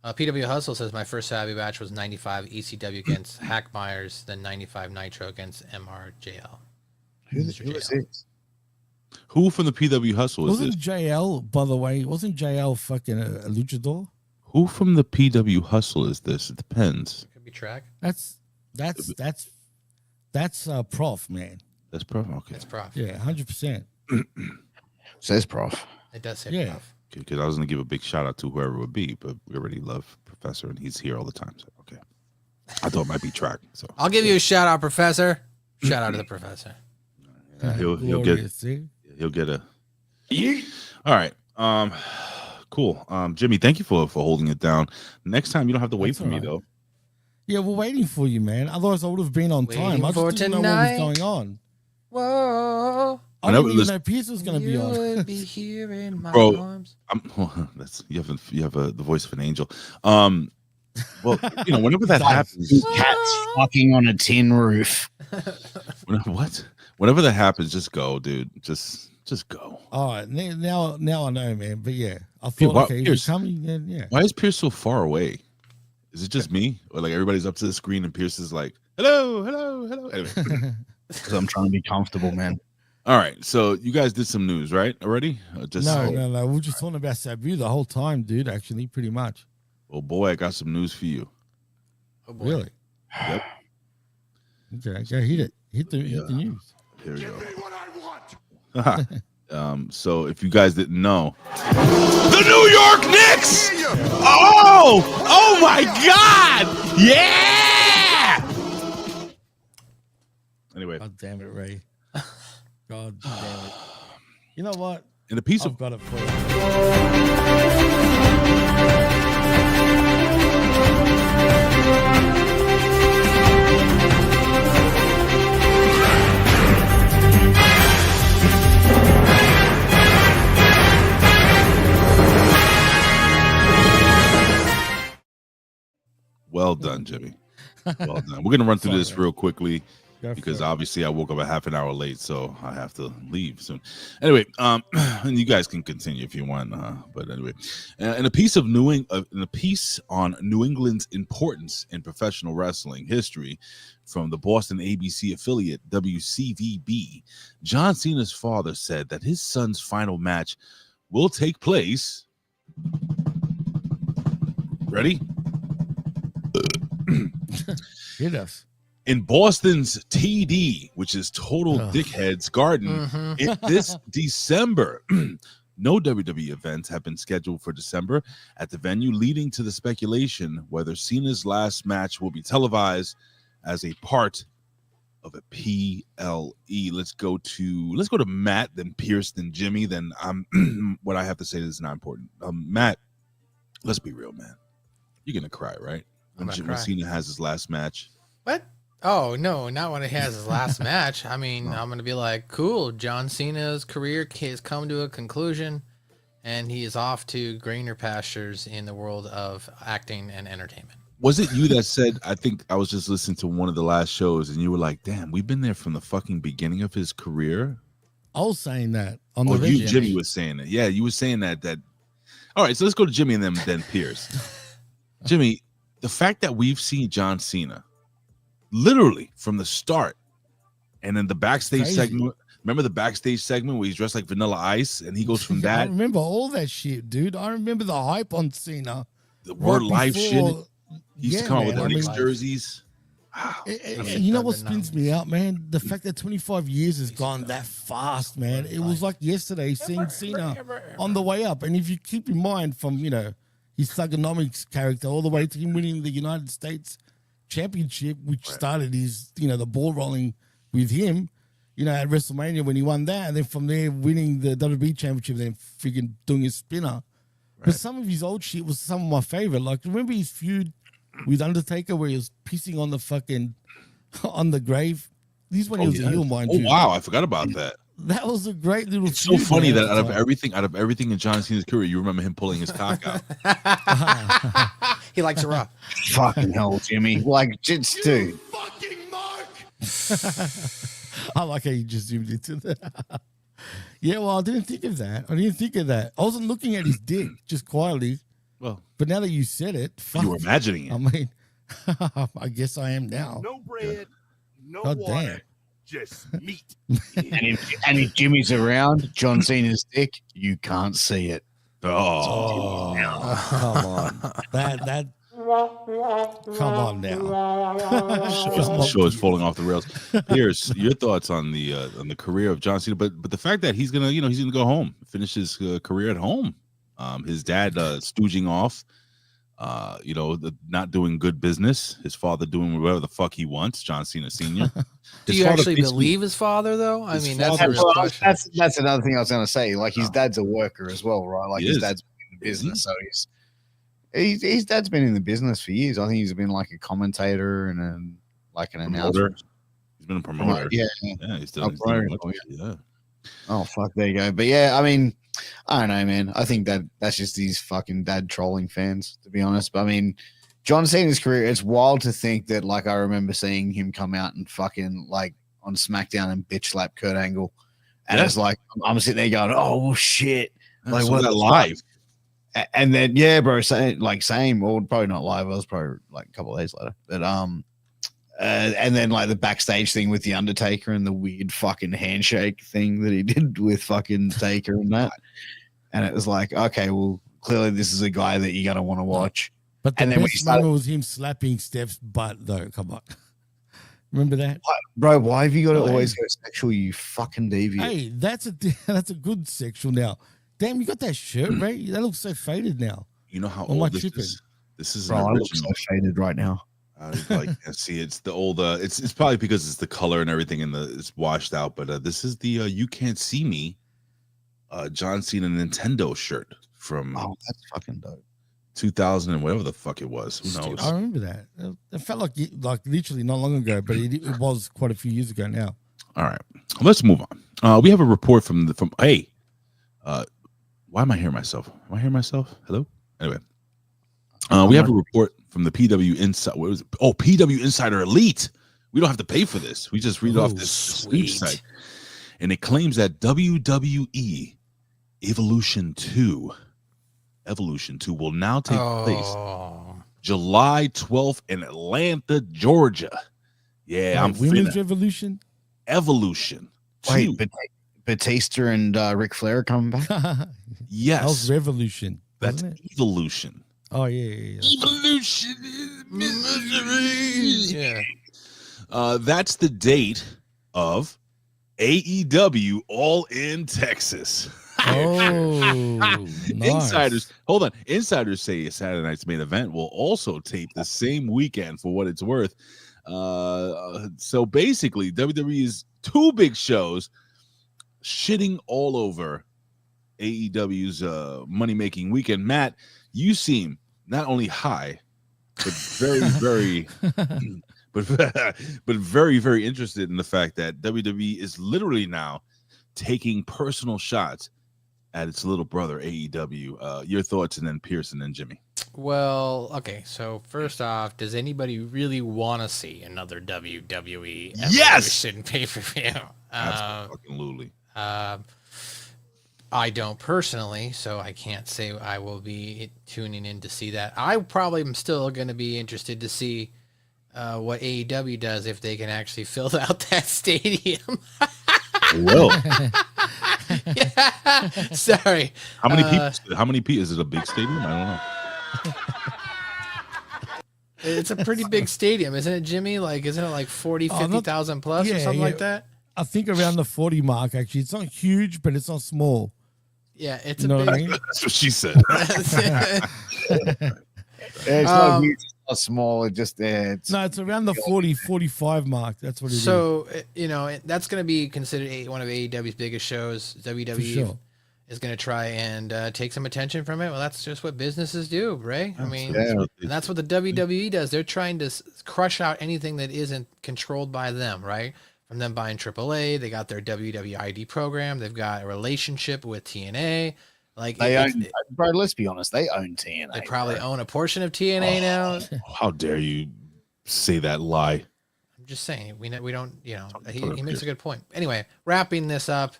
S5: PW Hustle says, my first Savvy match was 95 ECW against Hack Myers, then 95 Nitro against MRJL.
S4: Who is this?
S6: Who from the PW Hustle is
S3: Wasn't
S6: this?
S3: JL, by the way, wasn't JL fucking a luchador?
S6: Who from the PW Hustle is this? It depends.
S5: It could be Track.
S3: That's Prof, man.
S6: That's Prof. Okay.
S5: It's Prof.
S3: Yeah, 100%.
S4: Says Prof.
S5: It does say
S3: Yeah.
S5: Prof.
S6: Because I was going to give a big shout out to whoever it would be, but we already love Professor and he's here all the time. So, okay. I thought it might be Track. So
S5: I'll give you a shout out, Professor. Shout out to the Professor.
S6: He'll get a. All right. Cool. Jimmy, thank you for holding it down. Next time you don't have to wait for me though.
S3: Yeah, we're waiting for you, man. Otherwise, I would have been on time. I just didn't know what was going on.
S5: Whoa.
S3: I didn't even know Pierce was going to be on.
S5: You would be here in my
S6: Bro,
S5: arms.
S6: You have the voice of an angel. Well, whenever that happens,
S4: Cats fucking on a tin roof.
S6: Whenever that happens, just go, dude. Just go.
S3: All right, now I know, man. But yeah, I thought, okay, Pierce, coming, then yeah.
S6: Why is Pierce so far away? Is it just me, or like everybody's up to the screen and Pierce is like, hello? Anyway.
S4: Because I'm trying to be comfortable, man.
S6: All right, so you guys did some news, right? Already?
S3: No. We're just talking about Sabu the whole time, dude. Actually, pretty much.
S6: Oh boy, I got some news for you.
S5: Oh boy.
S3: Really?
S6: Yep.
S3: Okay, go hit it. Hit the news.
S6: Here we
S1: Give
S6: go.
S1: me what I want.
S6: So if you guys didn't know, the New York Knicks. Oh my God! Yeah. Anyway,
S3: God damn it, Ray. God damn it. You know what?
S6: in a piece of
S3: I've got it for you.
S6: Well done, Jimmy. Well done. We're gonna run through this
S3: Sorry.
S6: real quickly
S3: Go
S6: because
S3: for it.
S6: obviously I woke up a half an hour late, so I have to leave soon. Anyway, and you guys can continue if you want. But anyway, in a piece on New England's importance in professional wrestling history from the Boston ABC affiliate WCVB, John Cena's father said that his son's final match will take place. Ready?
S3: Hit us.
S6: In Boston's TD, which is Total
S3: Ugh.
S6: Dickhead's Garden, this December. No WWE events have been scheduled for December at the venue, leading to the speculation whether Cena's last match will be televised as a part of a PLE. Let's go to Matt, then Pierce, then Jimmy. Then what I have to say is not important. Matt, let's be real, man. You're gonna cry, right? When Cena has his last match.
S5: What? Oh, no, not when he has his last match. I mean, I'm going to be like, cool, John Cena's career has come to a conclusion, and he is off to greener pastures in the world of acting and entertainment.
S6: Was it you that said, I think I was just listening to one of the last shows, and you were like, damn, we've been there from the fucking beginning of his career?
S3: I was saying that on the
S6: Or
S3: video.
S6: Jimmy was saying that. Yeah, you were saying that. All right, so let's go to Jimmy and then Pierce. Jimmy, the fact that we've seen John Cena literally from the start, and then the backstage
S3: Crazy.
S6: segment. Remember the backstage segment where he's dressed like Vanilla Ice, and he goes from
S3: I
S6: that
S3: remember all that shit, dude. I remember the hype on Cena.
S6: the word
S3: right
S6: life
S3: before-
S6: shit. He used
S3: Yeah,
S6: to come out with
S3: man,
S6: the
S3: I
S6: Knicks
S3: mean-
S6: jerseys.
S3: And you know what spins me out, man? The fact that 25 years has gone that fast, man. It was like yesterday seeing Cena on the way up. And if you keep in mind from, his Thugonomics character all the way to him winning the United States Championship, which started his, the ball rolling with him, at WrestleMania when he won that. And then from there, winning the WWE Championship, then freaking doing his spinner. But some of his old shit was some of my favorite. Like, remember his feud with Undertaker where he was pissing on the fucking on the grave? This is when he was a heel, mind you.
S6: Oh wow, I forgot about that.
S3: That was a great little.
S6: It's so
S3: feud,
S6: funny
S3: man,
S6: that
S3: at the time.
S6: out of everything in John Cena's career, you remember him pulling his cock out.
S5: He likes it raw.
S4: Fucking hell, Jimmy. Like, just dude.
S2: Fucking Mark!
S3: I like how you just zoomed into that. Yeah, well, I didn't think of that. I wasn't looking at his dick just quietly,
S6: Well,
S3: but now that you said it, fuck.
S6: you were imagining it.
S3: I mean, I guess I am now.
S1: No bread, no
S3: God
S1: water,
S3: damn.
S1: just meat.
S4: And if Jimmy's around, John Cena's dick, you can't see it.
S6: Oh,
S3: Come on, that. Come on now.
S6: the show is falling off the rails. Pierce, your thoughts on the career of John Cena, but the fact that he's gonna go home, finish his career at home. His dad stooging off, not doing good business. His father doing whatever the fuck he wants. John Cena Sr.
S5: Do you actually believe his father, though? I
S6: his
S5: mean, that's a
S6: father-
S5: real
S4: Well,
S5: question.
S4: that's another thing I was going to say. Like, his dad's a worker as well, right? Like,
S6: He
S4: his
S6: is.
S4: dad's been in the business, so his dad's been in the business for years. I think he's been like a commentator and an announcer.
S6: He's been a promoter.
S4: Yeah.
S6: Yeah, he's
S4: A
S6: done.
S4: promoter,
S6: Yeah.
S4: Oh fuck, there you go. But yeah, I mean, I don't know, man. I think that's just these fucking dad trolling fans, to be honest. But I mean, John Cena's career, it's wild to think that, like, I remember seeing him come out and fucking like on SmackDown and bitch slap Kurt Angle. And
S6: Yeah.
S4: it's like I'm sitting there going, oh well, shit.
S6: Like,
S4: what
S6: what that
S4: the
S6: live?
S4: And then yeah, bro, same, well, probably not live. I was probably like a couple of days later. But and then like the backstage thing with the Undertaker and the weird fucking handshake thing that he did with fucking Taker and that. And it was like, okay, well, clearly this is a guy that you're gonna want to watch.
S3: But the
S4: And then when he
S3: best
S4: started-
S3: moment was him slapping Steph's butt, though. Come on. Remember that?
S4: Bro, why have you got to
S3: Oh,
S4: always
S3: hey.
S4: go sexual, you fucking deviant?
S3: Hey, that's a good sexual now. Damn, you got that shirt, right? That looks so faded now.
S6: You know how
S3: Am I
S6: old this
S3: tripping?
S6: is? This is
S4: Bro,
S6: an
S4: I look so
S6: original.
S4: faded right now.
S6: See, it's the old. It's probably because it's the color and everything, and it's washed out. But this is the "You Can't See Me" John Cena Nintendo shirt from
S4: Oh, that's fucking dope.
S6: 2000 and whatever the fuck it was. Who knows?
S3: I remember that. It felt like literally not long ago, but it was quite a few years ago now.
S6: All right, let's move on. We have a report from hey, why am I hearing myself? Am I hearing myself? Hello. Anyway, we have a report. from the PW Inside. What was it? Oh, PW Insider Elite. We don't have to pay for this. We just read off this website, and it claims that WWE Evolution 2 will now take place July 12th in Atlanta, Georgia. Yeah, I'm
S3: Women's Revolution.
S6: Evolution.
S4: Wait, Batista and Ric Flair are coming back.
S6: Yes,
S3: That was Revolution.
S6: that's
S3: Wasn't it?
S6: Evolution.
S3: Oh yeah.
S6: Evolution is misery.
S5: Yeah.
S6: That's the date of AEW All in Texas.
S3: Oh, nice.
S6: Insiders say Saturday night's main event will also tape the same weekend for what it's worth. So basically, WWE's two big shows shitting all over AEW's money-making weekend. Matt, you seem not only high, but very, very, but very, very interested in the fact that WWE is literally now taking personal shots at its little brother AEW. Your thoughts, and then Pearson and Jimmy.
S5: Well, okay. So first off, does anybody really want to see another WWE
S6: Yes!
S5: Evolution pay-per-view?
S6: Absolutely.
S5: I don't personally, so I can't say I will be tuning in to see that. I probably am still going to be interested to see what AEW does if they can actually fill out that stadium.
S6: Well,
S5: Yeah. Sorry.
S6: how many people? How many people? Is it a big stadium? I don't know.
S5: It's a pretty big stadium, isn't it, Jimmy? Like, isn't it like 40, 50,000 plus or something like that?
S3: I think around the 40 mark. Actually, it's not huge, but it's not small.
S5: Yeah, it's
S3: You know
S5: a
S3: what I
S5: big.
S3: mean?
S6: That's what she said.
S4: It's not huge, it's not small. It just it's
S3: No, it's around the 40, 45 mark. That's what it is.
S5: So, that's going to be considered one of AEW's biggest shows. WWE
S3: For sure.
S5: is going to try and take some attention from it. Well, that's just what businesses do, right? I mean,
S4: yeah.
S5: and that's what the WWE does. They're trying to crush out anything that isn't controlled by them, right? From them buying AAA, they got their WWE ID program. They've got a relationship with TNA. Like
S4: they own, bro. Let's be honest, they own TNA.
S5: they probably
S4: bro.
S5: own a portion of TNA now.
S6: How dare you say that lie?
S5: I'm just saying, we don't, he makes a good point. Anyway, wrapping this up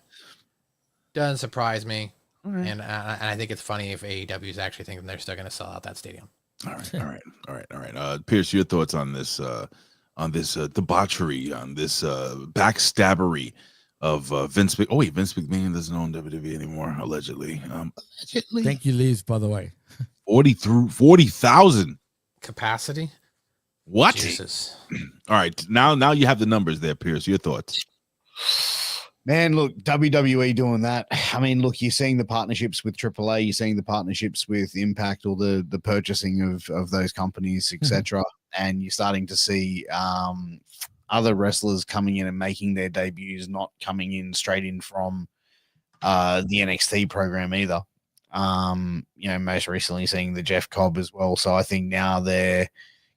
S5: doesn't surprise me, and I think it's funny if AEW is actually thinking they're still going to sell out that stadium.
S6: All right. Pierce, your thoughts on this debauchery, on this backstabbery of Vince McMahon. Oh wait, Vince McMahon doesn't own WWE anymore, allegedly.
S3: Thank you, Liz, by the way.
S6: 40,000
S5: Capacity?
S6: What?
S5: Jesus.
S6: All right, now you have the numbers there, Pierce. Your thoughts?
S4: Man, look, WWE doing that. I mean, look, you're seeing the partnerships with AAA, you're seeing the partnerships with Impact, or the purchasing of those companies, etc. And you're starting to see other wrestlers coming in and making their debuts, not coming in straight in from the NXT program either. Most recently seeing the Jeff Cobb as well. So I think now they're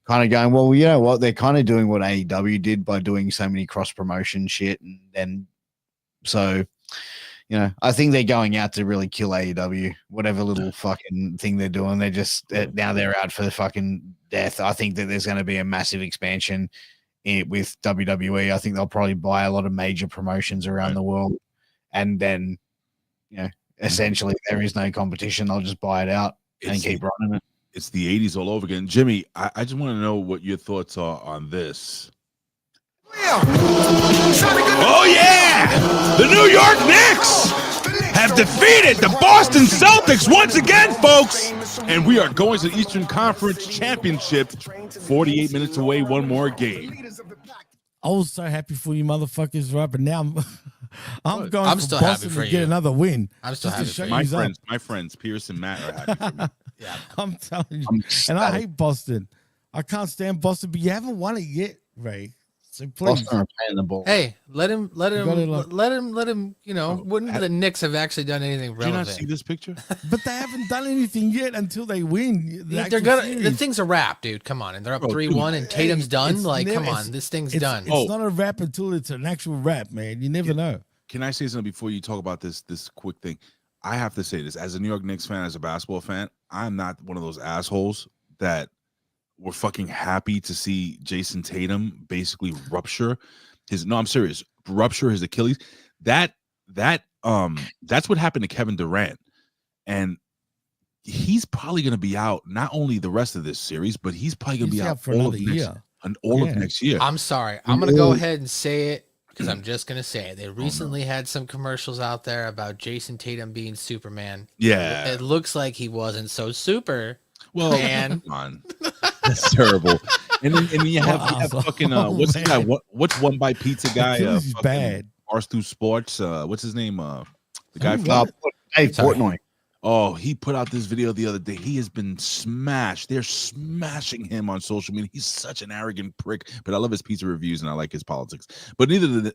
S4: kind of going, well, you know what? They're kind of doing what AEW did by doing so many cross promotion shit, and then so, I think they're going out to really kill AEW, whatever little fucking thing they're doing. They're just now they're out for the fucking death. I think that there's going to be a massive expansion with WWE. I think they'll probably buy a lot of major promotions around the world, and then, essentially there is no competition. They'll just buy it out and keep running it.
S6: It's the 80s all over again. Jimmy, I just want to know what your thoughts are on this. Oh yeah! The New York Knicks have defeated the Boston Celtics once again, folks! And we are going to the Eastern Conference Championship. 48 minutes away, one more game.
S3: I was so happy for you motherfuckers, right? But now I'm going
S5: I'm
S3: for
S5: still
S3: Boston
S5: happy for
S3: to get
S5: you.
S3: another win.
S5: I'm still
S3: Just to
S5: happy
S3: show
S5: for you.
S3: you
S6: My friends, Pierce and Matt are happy for me.
S5: Yeah.
S3: I'm telling you.
S4: I'm
S3: And I
S4: ecstatic.
S3: hate Boston. I can't stand Boston, but you haven't won it yet, Ray. So please.
S4: Boston are playing the ball.
S5: Hey, let him.
S3: gotta look.
S5: Wouldn't the Knicks have actually done anything
S6: Did you not
S5: relevant?
S6: see this picture?
S3: But they haven't done anything yet until they win. The
S5: They're
S3: actual
S5: gonna. The
S3: series.
S5: thing's a wrap, dude. Come on, and they're up
S6: Bro,
S5: 3-1, and Tatum's done.
S3: It's
S5: Like,
S3: never-
S5: come
S3: it's-
S5: on, this thing's
S3: It's
S5: done.
S3: not a rap until it's an actual rap, man. You never know.
S6: Can I say something before you talk about this quick thing? I have to say this as a New York Knicks fan, as a basketball fan. I'm not one of those assholes that were fucking happy to see Jason Tatum basically rupture his. No, I'm serious. Rupture his Achilles. That's what happened to Kevin Durant, and he's probably going to be out not only the rest of this series, but he's probably going to be out
S3: for
S6: all
S3: another
S6: of next
S3: year.
S6: and all of next year.
S5: I'm sorry. I'm going to go ahead and say it because I'm just going to say it. They recently had some commercials out there about Jason Tatum being Superman.
S6: Yeah.
S5: It looks like he wasn't so super.
S6: Well,
S5: man.
S6: come on. That's terrible. And then you have fucking what's the guy? What's One Bite Pizza guy?
S3: He's bad.
S6: Barstool Sports. What's his name? The guy from
S4: Dave Portnoy.
S6: Oh, he put out this video the other day. He has been smashed. They're smashing him on social media. He's such an arrogant prick, but I love his pizza reviews and I like his politics. But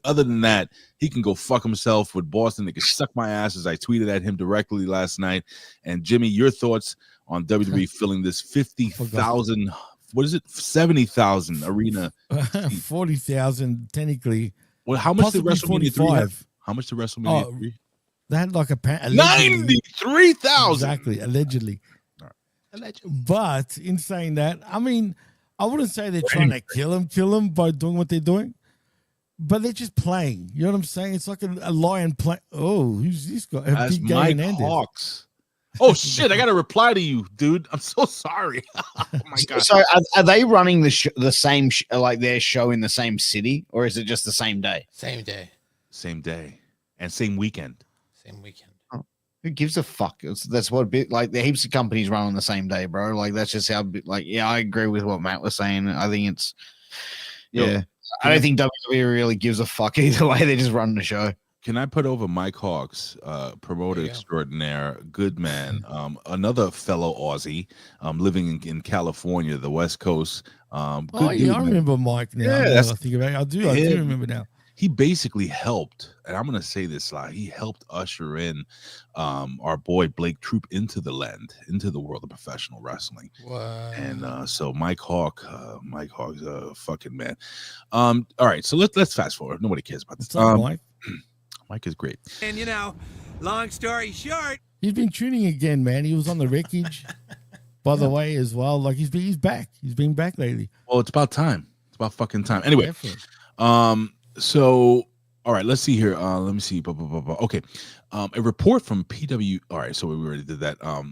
S6: other than that, he can go fuck himself with Boston. They can suck my ass, as I tweeted at him directly last night. And Jimmy, your thoughts on WWE filling this 50,000, what is it? 70,000 arena.
S3: 40,000 technically.
S6: Well, how much did WrestleMania 3 have? How much did WrestleMania 3?
S3: They had like a
S6: 93,000.
S3: Exactly, allegedly. But in saying that, I mean, I wouldn't say they're trying to kill him by doing what they're doing, but they're just playing. You know what I'm saying? It's like a lion play. Oh, who's this guy?
S6: That's Mike Hawks. Oh shit! I got to reply to you, dude. I'm so sorry. Oh my god.
S4: So are they running the same like their show in the same city, or is it just the same day?
S5: Same day,
S6: and same weekend.
S5: Same weekend.
S4: Oh, who gives a fuck? That's what like the heaps of companies run on the same day, bro. Like that's just how. Like I agree with what Matt was saying. I think it's I don't think WWE really gives a fuck either way. They just run the show.
S6: Can I put over Mike Hawks, promoter extraordinaire, good man, another fellow Aussie, living in California, the West Coast.
S3: Good dude, I remember Mike now. Yeah, I think about it. I do remember now.
S6: He basically helped, and I'm going to say this, he helped usher in our boy Blake Troop into the world of professional wrestling.
S5: Wow.
S6: And so Mike Hawk's a fucking man. All right, so let's fast forward. Nobody cares about this.
S3: Mike?
S6: Mike is great.
S1: And long story short,
S3: he's been tuning again, man. He was on the wreckage, by the way, as well. Like he's back. He's been back lately.
S6: Well, it's about time. It's about fucking time. Anyway, so all right, let's see here. Let me see. Okay, a report from PW. All right, so we already did that. Let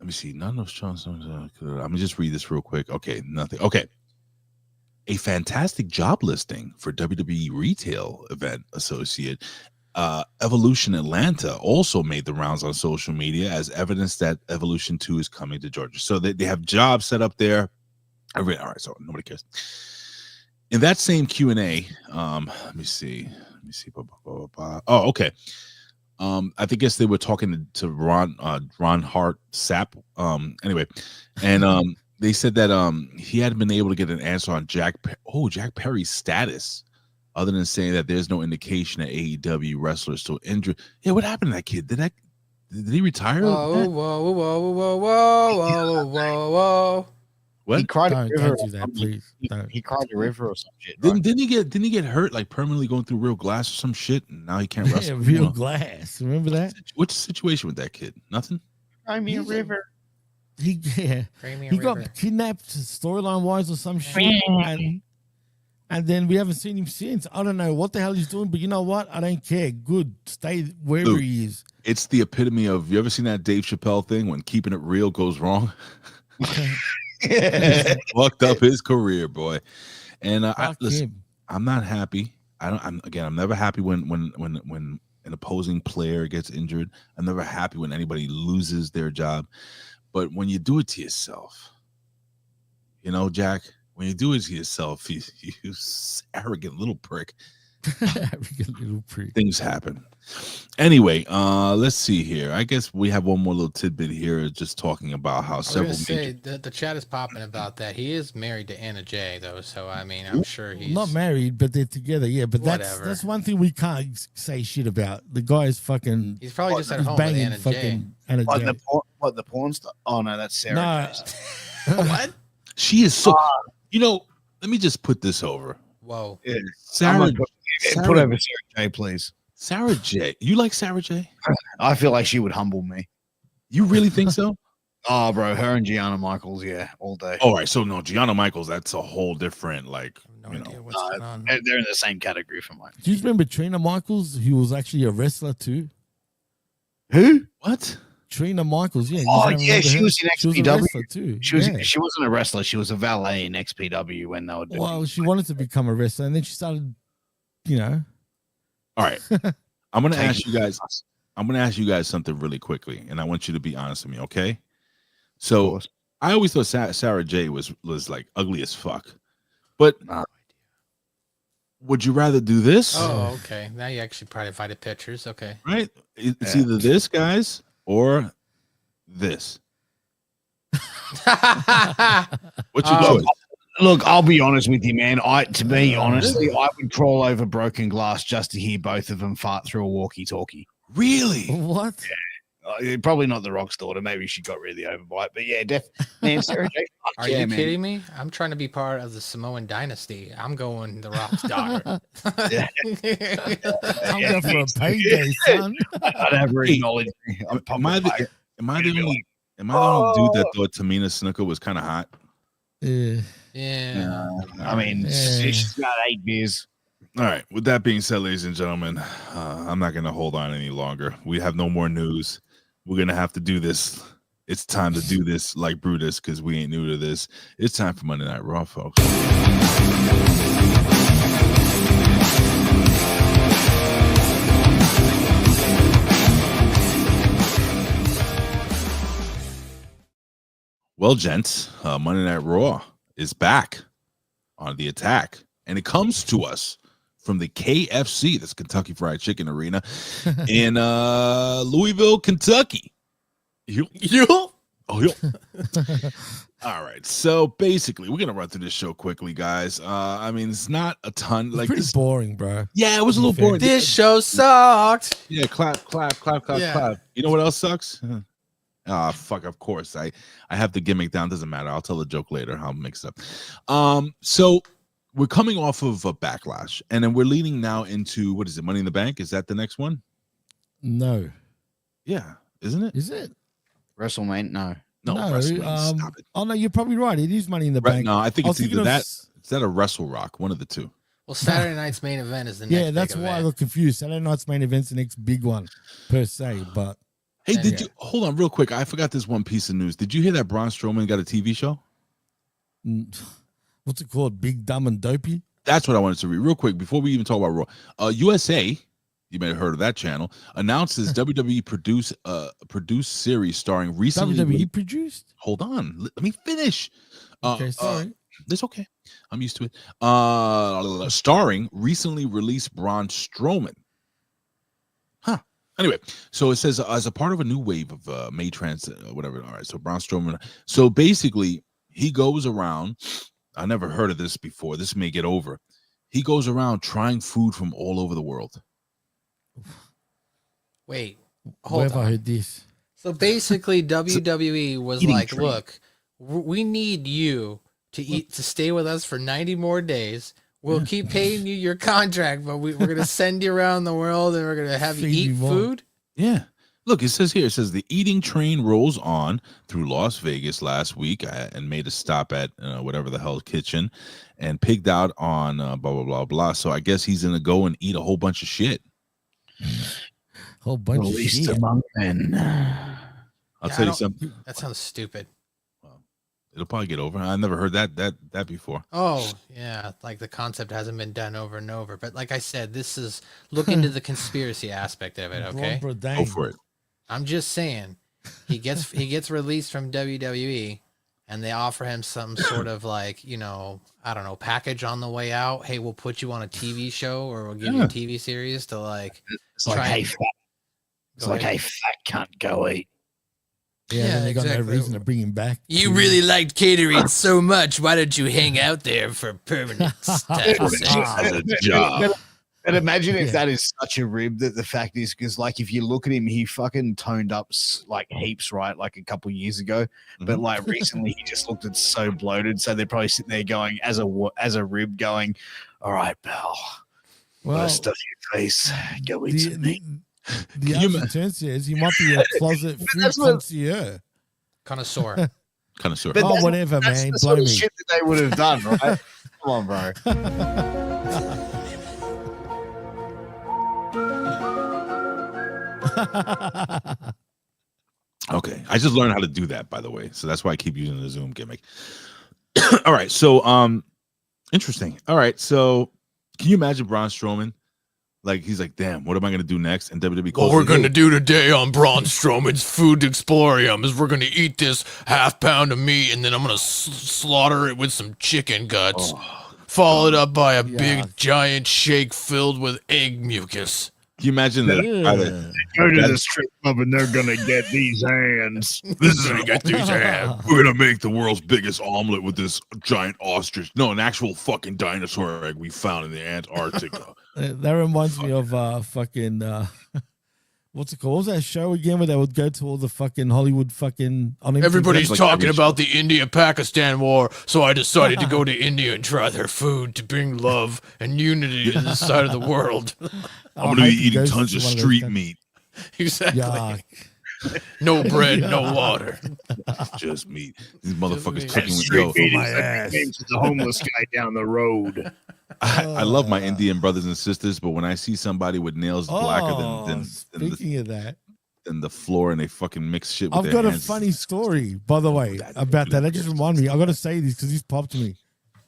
S6: me see. None of those shows. Let me just read this real quick. Okay, nothing. Okay. A fantastic job listing for WWE Retail Event Associate. Evolution Atlanta also made the rounds on social media as evidence that Evolution 2 is coming to Georgia. So they have jobs set up there. All right, so nobody cares. In that same Q&A, let me see. Oh, okay. I guess they were talking to Ron Hart Sapp. Anyway, and they said that he hadn't been able to get an answer on Jack Perry's status, other than saying that there's no indication that AEW wrestlers still injured. Yeah, what happened to that kid? Did he retire?
S5: Whoa.
S6: What?
S4: He cried
S3: a river. Don't do that, please.
S4: He cried a river or some shit.
S6: Didn't he get hurt, like permanently going through real glass or some shit, and now he can't wrestle?
S3: Yeah, real glass. Remember that?
S6: What's the situation with that kid? Nothing.
S4: Cry me a river.
S3: He got kidnapped storyline wise or some shit, and then we haven't seen him since. I don't know what the hell he's doing, but you know what? I don't care. Good, stay wherever he is.
S6: It's the epitome of. You ever seen that Dave Chappelle thing when keeping it real goes wrong? Fucked up his career, boy. And listen, I'm not happy. I'm never happy when an opposing player gets injured. I'm never happy when anybody loses their job. But when you do it to yourself, Jack, when you do it to yourself, you arrogant little prick.
S3: Arrogant little prick.
S6: Things happen. Anyway, let's see here. I guess we have one more little tidbit here, just talking about how several.
S5: The chat is popping about that. He is married to Anna Jay, though, so I mean, I'm sure he's
S3: not married, but they're together. Yeah, but
S5: whatever.
S3: that's one thing we can't say shit about. The guy is fucking.
S5: He's probably just at home with Anna Jay.
S4: What the porn star? Oh no, that's Sarah.
S5: No. What?
S6: She is so. Let me just put this over.
S5: Whoa.
S4: Yeah.
S6: Sarah,
S4: put over Sarah J, please.
S6: Sarah J. You like Sarah J?
S4: I feel like she would humble me.
S6: You really think so?
S4: Oh, bro, her and Gianna Michaels, yeah, all day.
S6: All right, so no, Gianna Michaels, that's a whole different, like,
S5: No
S6: you
S5: idea
S6: know.
S5: what's going on.
S4: They're in the same category for mine.
S3: Do you remember Trina Michaels? Who was actually a wrestler too.
S4: Who?
S6: What?
S3: Trina Michaels, yeah. you
S4: Oh,
S3: don't
S4: yeah,
S3: remember
S4: she
S3: her?
S4: was in
S3: She was a
S4: XPW.
S3: wrestler too.
S4: She was.
S3: yeah.
S4: She wasn't a wrestler. She was a valet in XPW when they were doing.
S3: Well, she wanted to become a wrestler, and then she started, you know.
S6: All right. I'm gonna ask you guys. I'm gonna ask you guys something really quickly, and I want you to be honest with me, okay? So I always thought Sarah J was like ugly as fuck, but would you rather do this?
S5: Oh, okay. Now you actually probably find pictures. Okay.
S6: Right? It's either this, guys, or this. What's your choice?
S4: Look, I'll be honest with you, man. To me, honestly, I would crawl over broken glass just to hear both of them fart through a walkie-talkie.
S6: Really?
S3: What?
S4: Probably not the Rock's daughter. Maybe she got rid of the overbite. But yeah, man, Sarah J.
S5: Are you kidding me? I'm trying to be part of the Samoan dynasty. I'm going the Rock's daughter.
S3: I'm going for a payday, son.
S4: I'd have her acknowledge me.
S6: Am I the only dude that thought Tamina Snuka was kind of hot?
S5: Yeah.
S4: I mean, she's got 8 beers.
S6: All right. With that being said, ladies and gentlemen, I'm not going to hold on any longer. We have no more news. We're going to have to do this. It's time to do this like Brutus because we ain't new to this. It's time for Monday Night Raw, folks. Well, gents, Monday Night Raw is back on the attack, and it comes to us from the KFC, that's Kentucky Fried Chicken Arena, in Louisville, Kentucky. All right, so basically, we're gonna run through this show quickly, guys. I mean, it's not a ton.
S3: It's
S6: like
S3: pretty
S6: this,
S3: boring, bro.
S6: yeah, it was a little boring.
S5: This show sucked.
S6: Yeah, clap.
S5: Yeah.
S6: You know what else sucks? Fuck, of course. I have the gimmick down. Doesn't matter. I'll tell the joke later. I'll mix it up. So we're coming off of a Backlash, and then we're leading now into, what is it, Money in the Bank? Is that the next one?
S3: No.
S6: Yeah, isn't it?
S3: Is it?
S4: WrestleMania? No.
S6: No, WrestleMania. Stop it.
S3: Oh, no, you're probably right. It is Money in the Bank.
S6: No, I think it's either that.
S3: Of...
S6: Is that a Wrestle Rock? One of the two.
S5: Well, Saturday night's main event is the next.
S3: Yeah, that's why I got confused. Saturday night's main event's the next big one, per se. But
S6: hey, did you hold on real quick? I forgot this one piece of news. Did you hear that Braun Strowman got a TV show?
S3: What's it called? Big, Dumb, and Dopey?
S6: That's what I wanted to read real quick before we even talk about Raw. USA, you may have heard of that channel, announces WWE produced series starring recently.
S3: WWE produced?
S6: Hold on, let me finish.
S3: Okay, sorry.
S6: That's okay. I'm used to it. Starring recently released Braun Strowman. Huh. Anyway, so it says as a part of a new wave of May trans, whatever. All right, so Braun Strowman. So basically, he goes around. I never heard of this before. This may get over. He goes around trying food from all over the world.
S5: Wait,
S3: Where have I heard this?
S5: So basically, WWE was like, "Look, we need you to stay with us for 90 more days. We'll keep paying you your contract, but we're gonna send you around the world and we're gonna have you eat food."
S6: Yeah. Look, it says here, it says the eating train rolls on through Las Vegas last week and made a stop at whatever the hell kitchen and pigged out on blah, blah, blah, blah. So I guess he's going to go and eat a whole bunch of shit.
S3: Whole bunch of shit.
S4: Among men.
S6: I'll tell you something.
S5: That sounds stupid.
S6: Well, it'll probably get over. I never heard that before.
S5: Oh, yeah. Like the concept hasn't been done over and over. But like I said, this is look into the conspiracy aspect of it, okay?
S6: Go for it.
S5: I'm just saying, he gets released from WWE, and they offer him some sort of like, I don't know, package on the way out. Hey, we'll put you on a TV show, or we'll give you a TV series to like.
S4: It's like, hey, fat. It's like, hey, fat cunt, go eat.
S3: Yeah, they got no reason to bring him back.
S5: You really liked catering so much. Why don't you hang out there for permanent
S6: job?
S4: And imagine if that is such a rib that the fact is, because like if you look at him, he fucking toned up like heaps, right? Like a couple years ago, but like recently he just looked so bloated. So they're probably sitting there going as a rib, going, "All right, pal, well, stuff your face, go eat some meat."
S3: The other turn says he might be a closet food concierge.
S5: Connoisseur.
S6: Connoisseur.
S4: But
S3: Oh, whatever,
S4: that's
S3: man.
S4: the sort
S3: Blow
S4: of
S3: me.
S4: shit that they would have done, right? Come on, bro.
S6: Okay, I just learned how to do that, by the way, so that's why I keep using the Zoom gimmick. All right, so interesting. All right, so can you imagine Braun Strowman? Like he's like, damn, what am I gonna do next? And WWE
S7: What
S6: calls
S7: we're
S6: him,
S7: going to
S6: "Hey,
S7: do today on Braun Strowman's Food Explorium is we're going to eat this half pound of meat and then I'm going to slaughter it with some chicken guts, followed up by a big giant shake filled with egg mucus.
S6: Can you imagine that?
S4: Go to the strip club and they're gonna get these hands.
S6: This is gonna get these hands. We're gonna make the world's biggest omelet with this giant ostrich. No, an actual fucking dinosaur egg we found in the Antarctica.
S3: That reminds me of fucking what's it called? What was that show again where they would go to all the fucking Hollywood fucking
S7: Everybody's
S6: like
S7: talking
S6: every
S7: about the India-Pakistan war, so I decided to go to India and try their food to bring love and unity to this side of the world.
S6: I'm gonna be eating tons of street meat.
S7: Exactly.
S3: Yuck.
S7: No bread, no water.
S6: Just meat. These motherfuckers
S7: meat.
S6: cooking with
S4: Street
S6: dough.
S4: meat
S3: my
S4: is the
S3: ass.
S4: nickname to the homeless guy down the road.
S6: I love my Indian brothers and sisters, but when I see somebody with nails blacker than
S3: speaking of that,
S6: the floor and they fucking mix shit with
S3: I've
S6: their
S3: got a
S6: hands.
S3: funny story, by the way, about that. That just reminded me. I got to say this because this popped to me.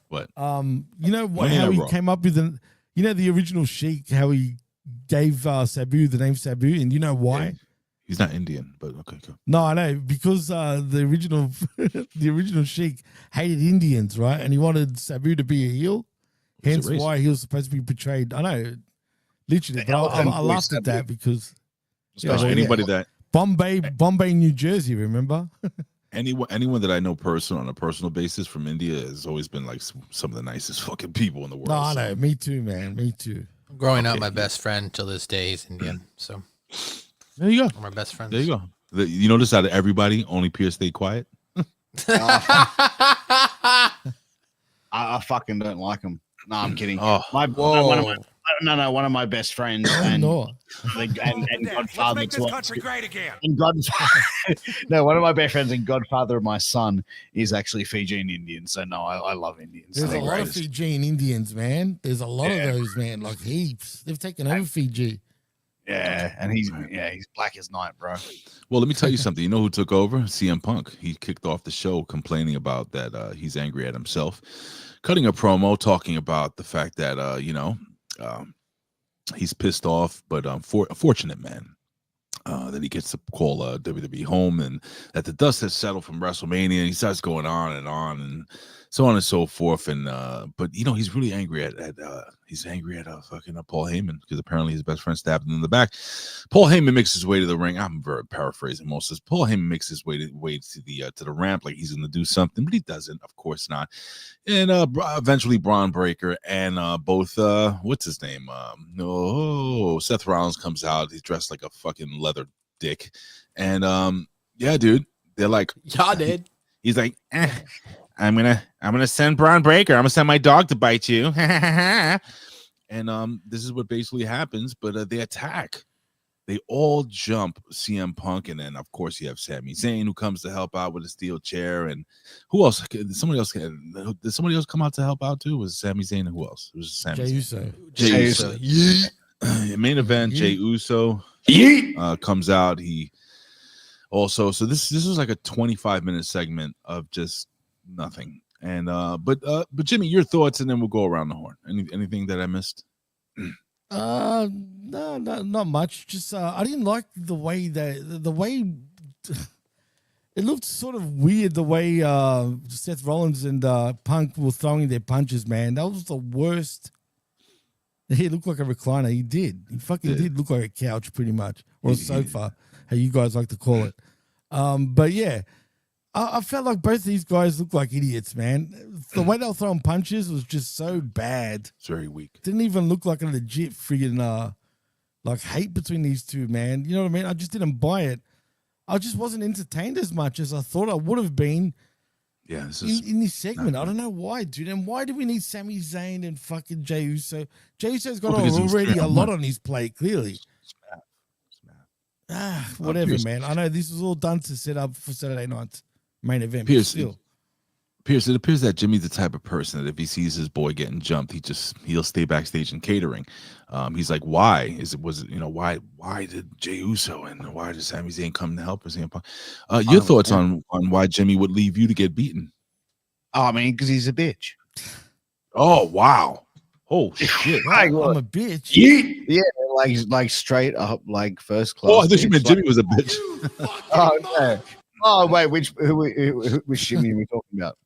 S6: What?
S3: You know
S6: Monday
S3: how
S6: Night
S3: he
S6: Raw.
S3: came up with the, you know, the original Sheik, how he gave Sabu the name Sabu, and you know why?
S6: Yeah. He's not Indian, but okay, cool.
S3: No, I know, because the original the original Sheik hated Indians, right? And he wanted Sabu to be a heel.
S6: He's a
S3: Hence
S6: racist.
S3: why he was supposed to be portrayed. I know, literally, but I laughed at that because
S6: Especially anybody that
S3: Bombay, New Jersey, remember?
S6: anyone that I know on a personal basis from India has always been like some of the nicest fucking people in the world.
S3: No, I
S6: so-
S3: know. Me too, man. Me too.
S5: Growing up, my best friend till this day is Indian. So
S6: There you go.
S5: we're my best friends.
S6: There you go. You notice out of everybody, only Pierce stayed quiet.
S4: I fucking don't like them. No, I'm kidding.
S6: Oh,
S4: One of my best friends and
S3: No.
S4: and
S1: Let's
S4: godfather
S1: make
S4: to
S1: this country great again.
S4: and godfather. No, one of my best friends and godfather of my son is actually Fijian Indian. So no, I love Indians.
S3: There's
S4: They're
S3: a lot of
S4: great.
S3: Fijian Indians, man. There's a lot of those, man. Like heaps. They've taken over Fiji.
S4: Yeah, and he's black as night, bro.
S6: well, let me tell you something. You know who took over? CM Punk. He kicked off the show complaining about that he's angry at himself, cutting a promo talking about the fact that he's pissed off, but a fortunate man that he gets to call WWE home, and that the dust has settled from WrestleMania. And he starts going on and so on and so forth. And but he's really angry at fucking Paul Heyman, because apparently his best friend stabbed him in the back. Paul Heyman makes his way to the ring. I'm very paraphrasing most of this. Paul Heyman makes his way to the ramp like he's going to do something, but he doesn't. Of course not. And eventually Braun Breaker and both what's his name? Seth Rollins comes out. He's dressed like a fucking leather dick, and yeah, dude, they're like,
S7: Yeah, dude.
S6: he's like, I'm gonna send Braun Breaker. I'm gonna send my dog to bite you. And this is what basically happens. But they attack. They all jump CM Punk, and then of course you have Sami Zayn, who comes to help out with a steel chair. And who else? Did somebody else come out to help out too? Was it Sami Zayn and who else? It was Sami
S3: Jey
S6: Zayn.
S3: Uso.
S6: Jey Uso. Main event. Jey Uso comes out. He also, so this was like a 25-minute segment of just nothing. And but Jimmy, your thoughts, and then we'll go around the horn. Anything that I missed?
S3: No, not much. Just I didn't like the way it looked sort of weird, the way Seth Rollins and Punk were throwing their punches, man. That was the worst. He looked like a recliner. He did. He fucking did look like a couch, pretty much, or a sofa, how you guys like to call it. But yeah, I felt like both these guys looked like idiots, man. The way they were throwing punches was just so bad.
S6: It's very weak.
S3: Didn't even look like a legit friggin' like hate between these two, man. You know what I mean? I just didn't buy it. I just wasn't entertained as much as I thought I would have been.
S6: Yeah, this is
S3: In this segment. I don't know why, dude. And why do we need Sami Zayn and fucking Jey Uso? Jey Uso's got
S6: because it was
S3: already
S6: fair.
S3: a lot on his plate, clearly.
S6: Smack.
S3: Whatever, man. I know this was all done to set up for Saturday night. main event.
S6: Pierce,
S3: Still.
S6: Pierce, it appears that Jimmy's the type of person that if he sees his boy getting jumped, he'll stay backstage in catering. He's like, why why did Jey Uso and why did Sami Zayn come to help us? Your thoughts on why Jimmy would leave you to get beaten?
S4: I mean, because he's a bitch.
S6: Oh wow! Oh shit!
S3: I'm a bitch.
S4: Yeah, like straight up, like first class.
S6: Oh, I thought you meant
S4: bitch.
S6: Jimmy was a bitch.
S4: Oh no! Oh wait, which Jimmy are we talking about?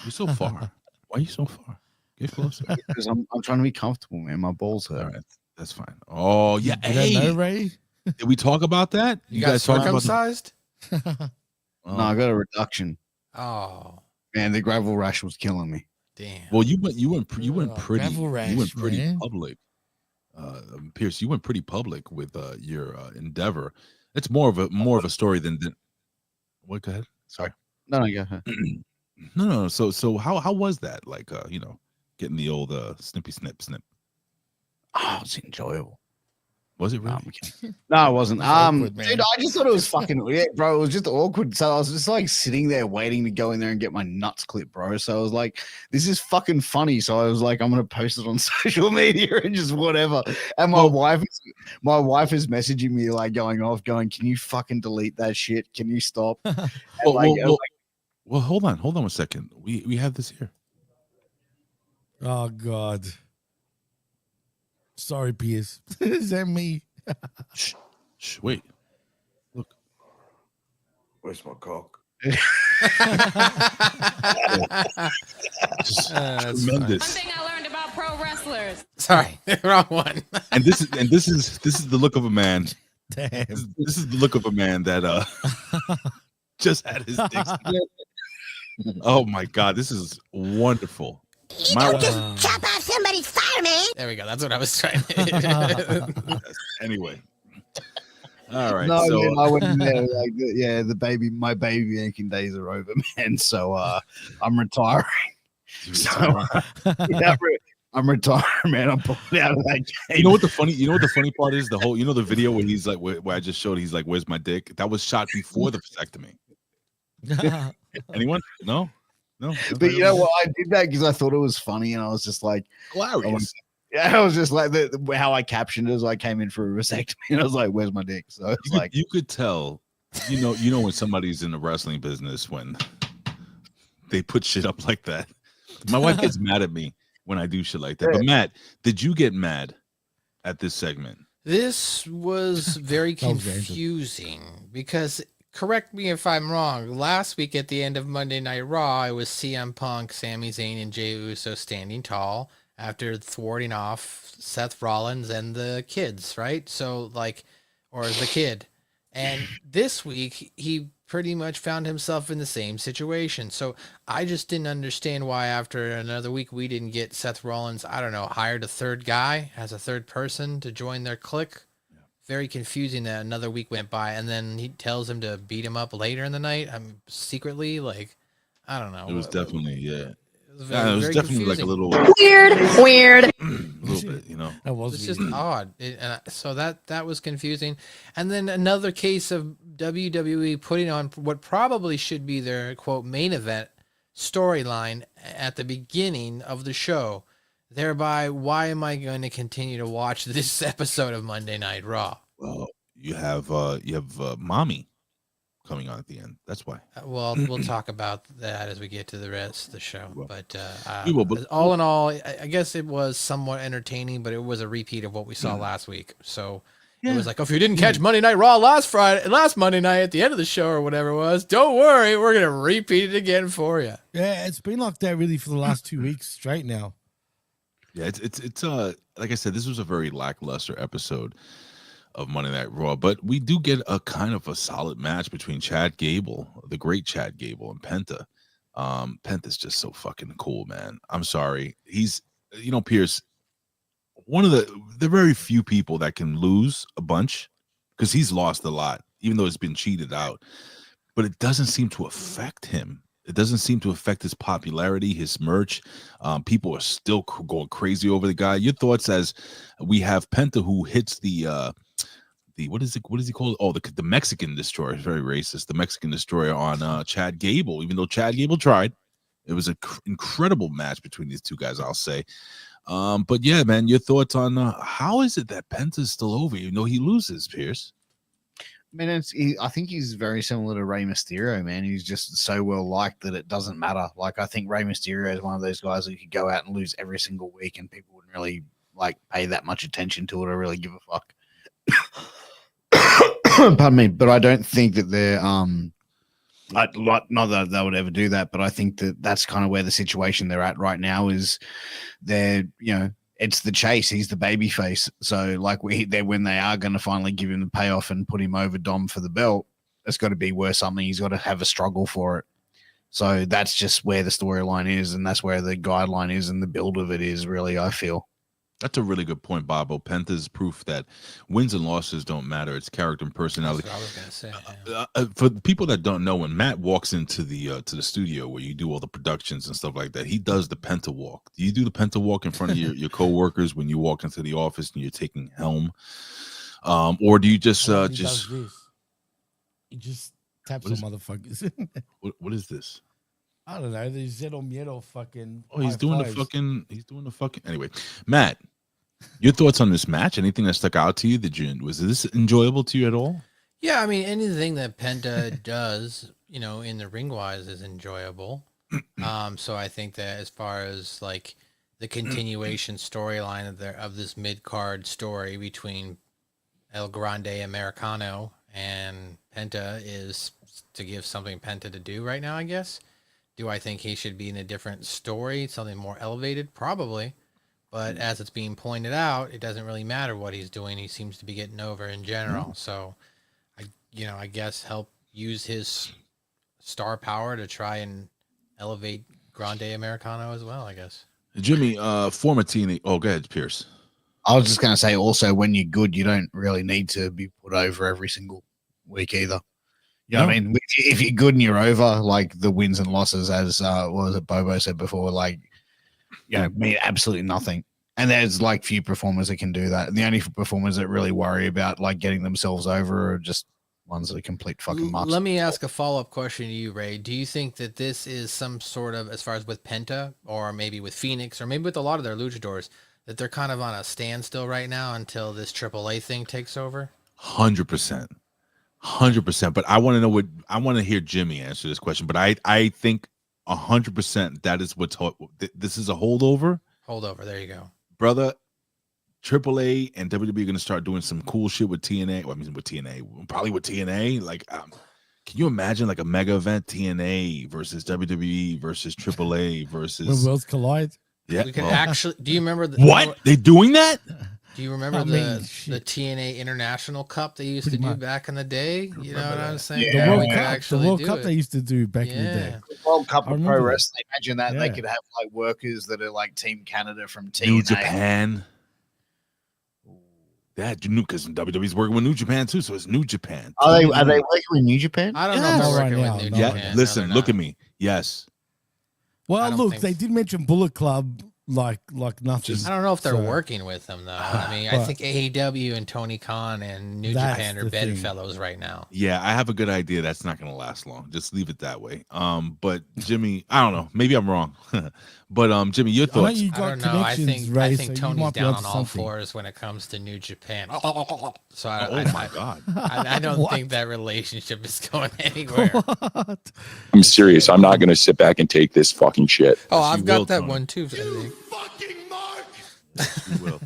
S6: You're so far. Why are you so far? Get closer.
S4: Because I'm trying to be comfortable, man. My balls hurt.
S6: All right, that's fine. Oh yeah,
S3: You don't know, Ray?
S6: did we talk about that?
S5: You got
S6: guys talked about
S5: circumcised?
S4: No, I got a reduction.
S5: Oh,
S4: Man, the gravel rash was killing me.
S5: damn.
S6: Well, you went pretty
S3: gravel rash, man.
S6: public. Pierce, you went pretty public with your endeavor. It's more of a story than what? Go ahead. Sorry.
S4: No, go ahead.
S6: No. So how was that? Like getting the old snippy snip.
S4: Oh, it's enjoyable.
S6: Was it really?
S4: No, it wasn't.
S3: awkward, man.
S4: Dude, I just thought it was fucking weird, bro. It was just awkward. So I was just like sitting there waiting to go in there and get my nuts clipped, bro. So I was like, this is fucking funny. So I was like, I'm gonna post it on social media and just whatever. And my wife is messaging me like going, can you fucking delete that shit? Can you stop? And
S6: Well, hold on one second. We have this here.
S3: Oh God. Sorry, Pierce. Is that me?
S6: Shh, wait. Look.
S4: Where's my cock?
S6: Just
S5: That's
S6: tremendous.
S8: One thing I learned about pro wrestlers.
S5: Sorry, wrong one.
S6: And this is the look of a man.
S3: Damn.
S6: This is the look of a man that just had his dick. Oh my God, this is wonderful. My wife,
S8: Chop off somebody's fireman.
S5: There we go. That's what I was trying to.
S6: anyway. All right.
S4: No,
S6: so
S4: man, I went in there like, my baby yanking days are over, man. So I'm retiring. So I'm retiring, man. I'm pulling out of that game.
S6: You know what the funny part is? The whole, the video where he's like, where I just showed, he's like, "Where's my dick?" That was shot before the vasectomy. Anyone? No.
S4: But you know what? I did that because I thought it was funny, and I was just like,
S6: Hilarious.
S4: I was just like how I captioned it as I came in for a vasectomy, and I was like, "Where's my dick?" So it's like
S6: You could tell, you know when somebody's in the wrestling business when they put shit up like that. My wife gets mad at me when I do shit like that. But Matt, did you get mad at this segment?
S5: This was very confusing because, correct me if I'm wrong, last week at the end of Monday Night Raw, it was CM Punk, Sami Zayn, and Jey Uso standing tall after thwarting off Seth Rollins and the kids, right? So, or the kid. And this week, he pretty much found himself in the same situation. So I just didn't understand why after another week we didn't get Seth Rollins, hired a third guy as a third person to join their clique. Very confusing that another week went by and then he tells him to beat him up later in the night. I'm secretly I don't know.
S6: It was definitely,
S5: It was,
S6: it was definitely like a little
S8: Weird.
S6: a little bit,
S3: That was
S5: It's just odd. So that was confusing. And then another case of WWE putting on what probably should be their quote main event storyline at the beginning of the show. Thereby, why am I going to continue to watch this episode of Monday Night Raw?
S6: Well, you have mommy coming on at the end. That's why.
S5: Well, we'll talk about that as we get to the rest of the show. But
S6: We will, but-
S5: all in all, I guess it was somewhat entertaining, but it was a repeat of what we saw last week. So it was like, if you didn't catch Monday Night Raw last Monday night at the end of the show or whatever it was, don't worry, we're gonna repeat it again for you.
S3: Yeah, it's been like that really for the last 2 weeks straight now.
S6: Yeah, it's like I said, this was a very lackluster episode of Monday Night Raw, but we do get a kind of a solid match between Chad Gable, the great Chad Gable, and Penta. Penta's just so fucking cool, man. I'm sorry. He's, Pierce, one of the very few people that can lose a bunch because he's lost a lot, even though it's been cheated out, but it doesn't seem to affect him. It doesn't seem to affect his popularity, his merch. People are still going crazy over the guy. Your thoughts as we have Penta who hits the the what is he called? Oh, the Mexican Destroyer. Very racist. The Mexican Destroyer on Chad Gable. Even though Chad Gable tried, it was an incredible match between these two guys, I'll say. But yeah, man, your thoughts on how is it that Penta's still over even though he loses, Pierce?
S4: I mean, I think he's very similar to Rey Mysterio, man. He's just so well liked that it doesn't matter. Like, I think Rey Mysterio is one of those guys who could go out and lose every single week, and people wouldn't really like pay that much attention to it or really give a fuck. Pardon me, but I don't think that they're not that they would ever do that, but I think that that's kind of where the situation they're at right now is. They're it's the chase. He's the baby face. So like when they are going to finally give him the payoff and put him over Dom for the belt, it's got to be worth something. He's got to have a struggle for it. So that's just where the storyline is, and that's where the guideline is, and the build of it is really, I feel.
S6: That's a really good point, Bobo. Penta's proof that wins and losses don't matter. It's character and personality.
S5: That's what I was gonna say.
S6: For the people that don't know, when Matt walks into the studio where you do all the productions and stuff like that, he does the Penta walk. Do you do the Penta walk in front of your coworkers when you walk into the office and you're taking helm, or do you just
S3: He just taps on motherfuckers.
S6: what is this?
S3: I don't know. The Zero Miedo fucking.
S6: Oh, he's doing the fucking. Anyway, Matt, your thoughts on this match? Anything that stuck out to you? Was this enjoyable to you at all?
S5: Yeah, I mean, anything that Penta does, in the ring wise is enjoyable. So I think that as far as like the continuation storyline of this mid card story between El Grande Americano and Penta is to give something Penta to do right now, I guess. Do I think he should be in a different story, something more elevated? Probably. But as it's being pointed out, it doesn't really matter what he's doing. He seems to be getting over in general. So, I guess help use his star power to try and elevate Grande Americano as well, I guess.
S6: Jimmy, former TNA. Oh, go ahead, Pierce.
S4: I was just going to say also, when you're good, you don't really need to be put over every single week either. You know what I mean? If you're good and you're over, like the wins and losses, as what was it Bobo said before, like, mean absolutely nothing. And there's like few performers that can do that. And the only performers that really worry about like getting themselves over are just ones that are complete fucking mucks.
S5: Let me ask a follow-up question to you, Ray. Do you think that this is some sort of, as far as with Penta or maybe with Phoenix or maybe with a lot of their luchadors, that they're kind of on a standstill right now until this AAA thing takes over?
S6: 100%. 100%. But I want to hear Jimmy answer this question. But I think 100% that is this is a holdover.
S5: Holdover. There you go.
S6: Brother, AAA and WWE are going to start doing some cool shit with TNA. Well, I mean, with TNA, probably with TNA. Like, can you imagine like a mega event TNA versus WWE versus AAA versus
S3: when worlds collide?
S6: Yeah,
S5: we can actually. Do you remember
S6: what they're doing that?
S5: Do you remember the TNA International Cup they used to do back in the day? You know what I'm saying?
S3: Yeah. The World Cup they used to do back in the day.
S4: The World Cup of Pro Wrestling. Imagine that they could have like workers that are like Team Canada from TNA.
S6: New Japan. That because WWE's working with New Japan too, so it's New Japan.
S4: Are they working with New Japan?
S5: I don't know if they're working with New Japan.
S6: Yeah, listen, look at me. Yes.
S3: Well, look, they did mention Bullet Club like nothing.
S5: I don't know if they're working with them though. I mean, I think AEW and Tony Khan and New Japan are bedfellows right now.
S6: Yeah, I have a good idea. That's not going to last long. Just leave it that way. But Jimmy, I don't know. Maybe I'm wrong. But Jimmy, your thoughts?
S5: I don't know. I think Tony's down on all fours when it comes to New Japan. So
S6: my God,
S5: I don't think that relationship is going anywhere.
S9: I'm serious. I'm not going to sit back and take this fucking shit.
S5: Oh, I've got that one too.
S6: Fucking Mark. You will.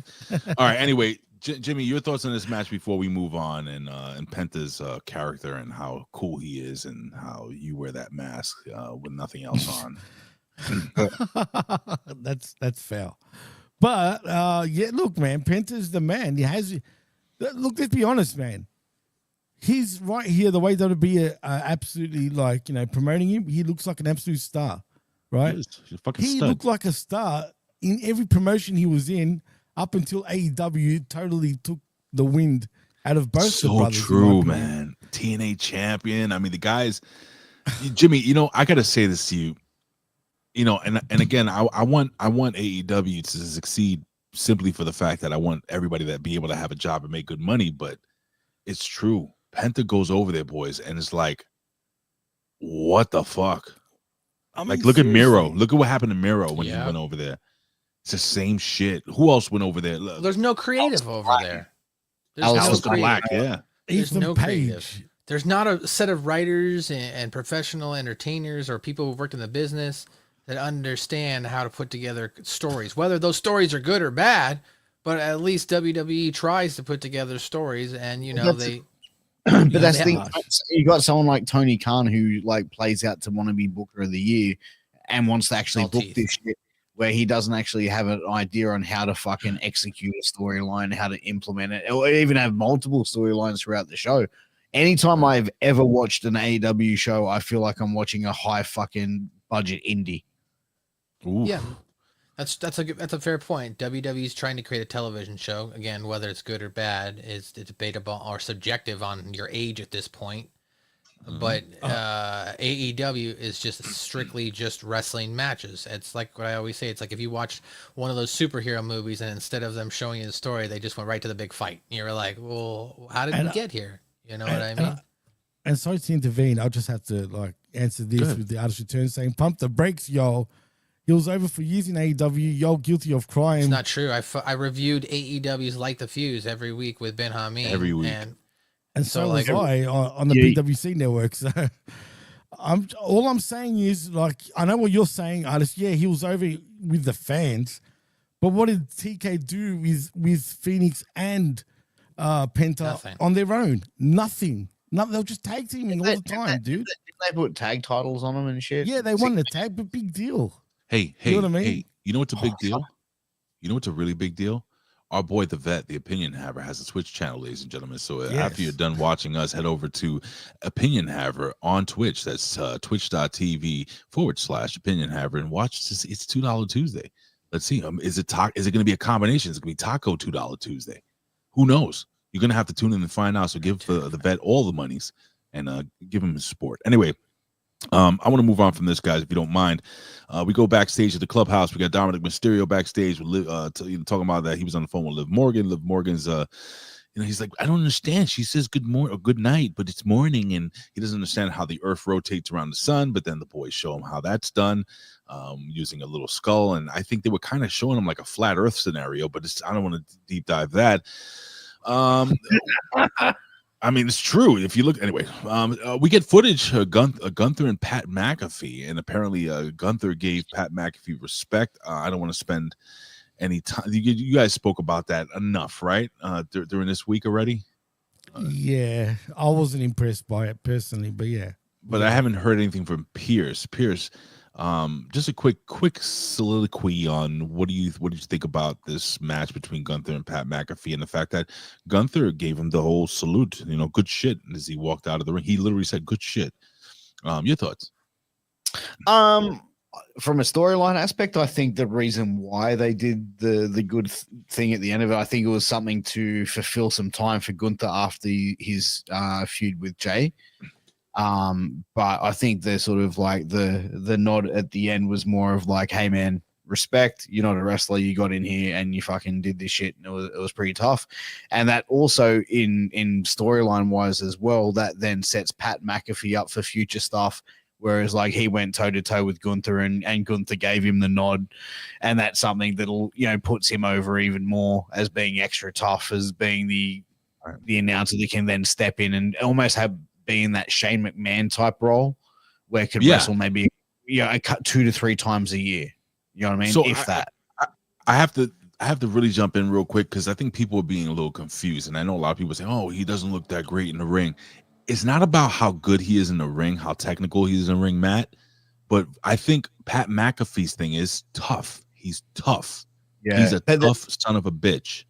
S6: All right. Anyway, Jimmy, your thoughts on this match before we move on, and Penta's character and how cool he is, and how you wear that mask with nothing else on.
S3: That's fair. But yeah, look, man, Penta's the man. He has. Look, let's be honest, man. He's right here. The way that would be absolutely like promoting him, he looks like an absolute star, right? He looked like a star in every promotion he was in up until AEW totally took the wind out of both the brothers.
S6: So true, man. TNA champion. I mean, the guys. Jimmy, I got to say this to you. And again, I want AEW to succeed simply for the fact that I want everybody to be able to have a job and make good money. But it's true. Penta goes over there, boys, and it's like, what the fuck?
S3: I mean,
S6: Like, look at Miro.
S3: seriously.
S6: Look at what happened to Miro when he
S5: Yeah.
S6: went over there. It's the same shit. Who else went over there?
S5: There's no creative over there. There's no
S6: Alistair
S5: creative.
S6: Black, yeah.
S5: There's
S3: Ethan
S5: no
S3: Page.
S5: creative. There's not a set of writers and professional entertainers or people who've worked in the business that understand how to put together stories, whether those stories are good or bad. But at least WWE tries to put together stories, and they.
S4: But
S5: Yeah,
S4: that's
S5: they
S4: the
S5: have-
S4: thing. You got someone like Tony Khan who like plays out to want to be Booker of the Year and wants to actually
S5: All
S4: book
S5: teeth.
S4: this shit, where he doesn't actually have an idea on how to fucking execute a storyline, how to implement it, or even have multiple storylines throughout the show. Anytime I've ever watched an AEW show, I feel like I'm watching a high fucking budget indie.
S6: Oof.
S5: Yeah, that's a fair point. WWE's trying to create a television show. Again, whether it's good or bad is debatable or subjective on your age at this point. But AEW is just strictly just wrestling matches. It's like what I always say. It's like if you watch one of those superhero movies and instead of them showing you the story, they just went right to the big fight. You're like, well, how did we get here? You know what I mean?
S3: And sorry to intervene. I'll just have to like answer this with the artist return saying, "Pump the brakes, yo." He was over for years in AEW. Yo, guilty of crime.
S5: It's not true. I reviewed AEW's Light the Fuse every week with Ben Hamin.
S6: Every week.
S3: And so
S5: So,
S3: was
S5: like-
S3: I on the BWC network. So all I'm saying is, like, I know what you're saying, artist. Yeah, he was over with the fans, but what did TK do with Phoenix and Penta
S5: Nothing.
S3: on their own? Nothing. They'll just tag teaming all the time, dude.
S4: Didn't they put tag titles on them and shit?
S3: Yeah, they won the tag, but big deal.
S6: Hey,
S3: You know what I mean?
S6: hey, you know what's a big deal? You know what's a really big deal? Our boy, the vet, the Opinion Haver, has a Twitch channel, ladies and gentlemen. So after you're done watching us, head over to Opinion Haver on Twitch. That's twitch.tv/Opinion Haver and watch this. It's $2 Tuesday. Let's see. Is it going to be a combination? Is it going to be Taco $2 Tuesday? Who knows? You're going to have to tune in and find out. So give the vet all the monies and give him his support. Anyway, I want to move on from this, guys, if you don't mind. We go backstage at the clubhouse. We got Dominic Mysterio backstage with talking about that he was on the phone with Liv Morgan. Liv Morgan's he's like, I don't understand. She says good morning or good night, but it's morning, and he doesn't understand how the earth rotates around the sun. But then the boys show him how that's done using a little skull, and I think they were kind of showing him like a flat earth scenario, but I don't want to deep dive that. I mean, it's true. If you look, anyway, we get footage of Gunther and Pat McAfee, and apparently Gunther gave Pat McAfee respect. I don't want to spend any time. You guys spoke about that enough, right? During this week already.
S3: Yeah, I wasn't impressed by it personally, but yeah.
S6: But I haven't heard anything from Pierce. Just a quick soliloquy on what do you think about this match between Gunther and Pat McAfee and the fact that Gunther gave him the whole salute, good shit as he walked out of the ring. He literally said good shit. Your thoughts?
S4: From a storyline aspect, I think the reason why they did the good thing at the end of it, I think it was something to fulfill some time for Gunther after his feud with Jay. But I think the sort of like the nod at the end was more of like, hey man, respect, you're not a wrestler, you got in here and you fucking did this shit, and it was pretty tough. And that also in storyline wise as well, that then sets Pat McAfee up for future stuff, whereas like he went toe to toe with Gunther and Gunther gave him the nod, and that's something that'll puts him over even more as being extra tough, as being the announcer that can then step in and almost have being that Shane McMahon type role where could wrestle maybe I cut 2 to 3 times a year. You know what I mean?
S6: So I have to really jump in real quick because I think people are being a little confused, and I know a lot of people say, "Oh, he doesn't look that great in the ring." It's not about how good he is in the ring, how technical he is in the ring, Matt. But I think Pat McAfee's thing is tough. He's tough.
S4: Yeah,
S6: he's a tough son of a bitch.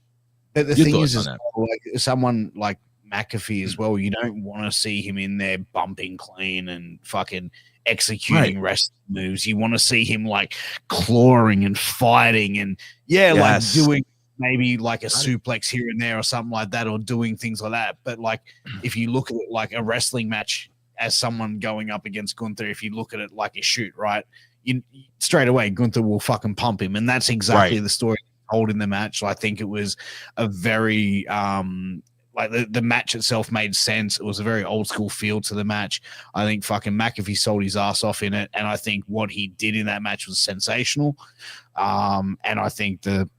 S4: But the
S6: Your
S4: thing is,
S6: thoughts on that?
S4: like someone like McAfee as well, you don't want to see him in there bumping clean and fucking executing wrestling moves. You want to see him like clawing and fighting and like doing maybe like a suplex here and there or something like that, or doing things like that. But like if you look at it like a wrestling match as someone going up against Gunther, if you look at it like a shoot, right, you straight away Gunther will fucking pump him, and that's exactly the story told in the match. So I think it was a very like the match itself made sense. It was a very old school feel to the match. I think fucking McAfee sold his ass off in it, and I think what he did in that match was sensational. And I think the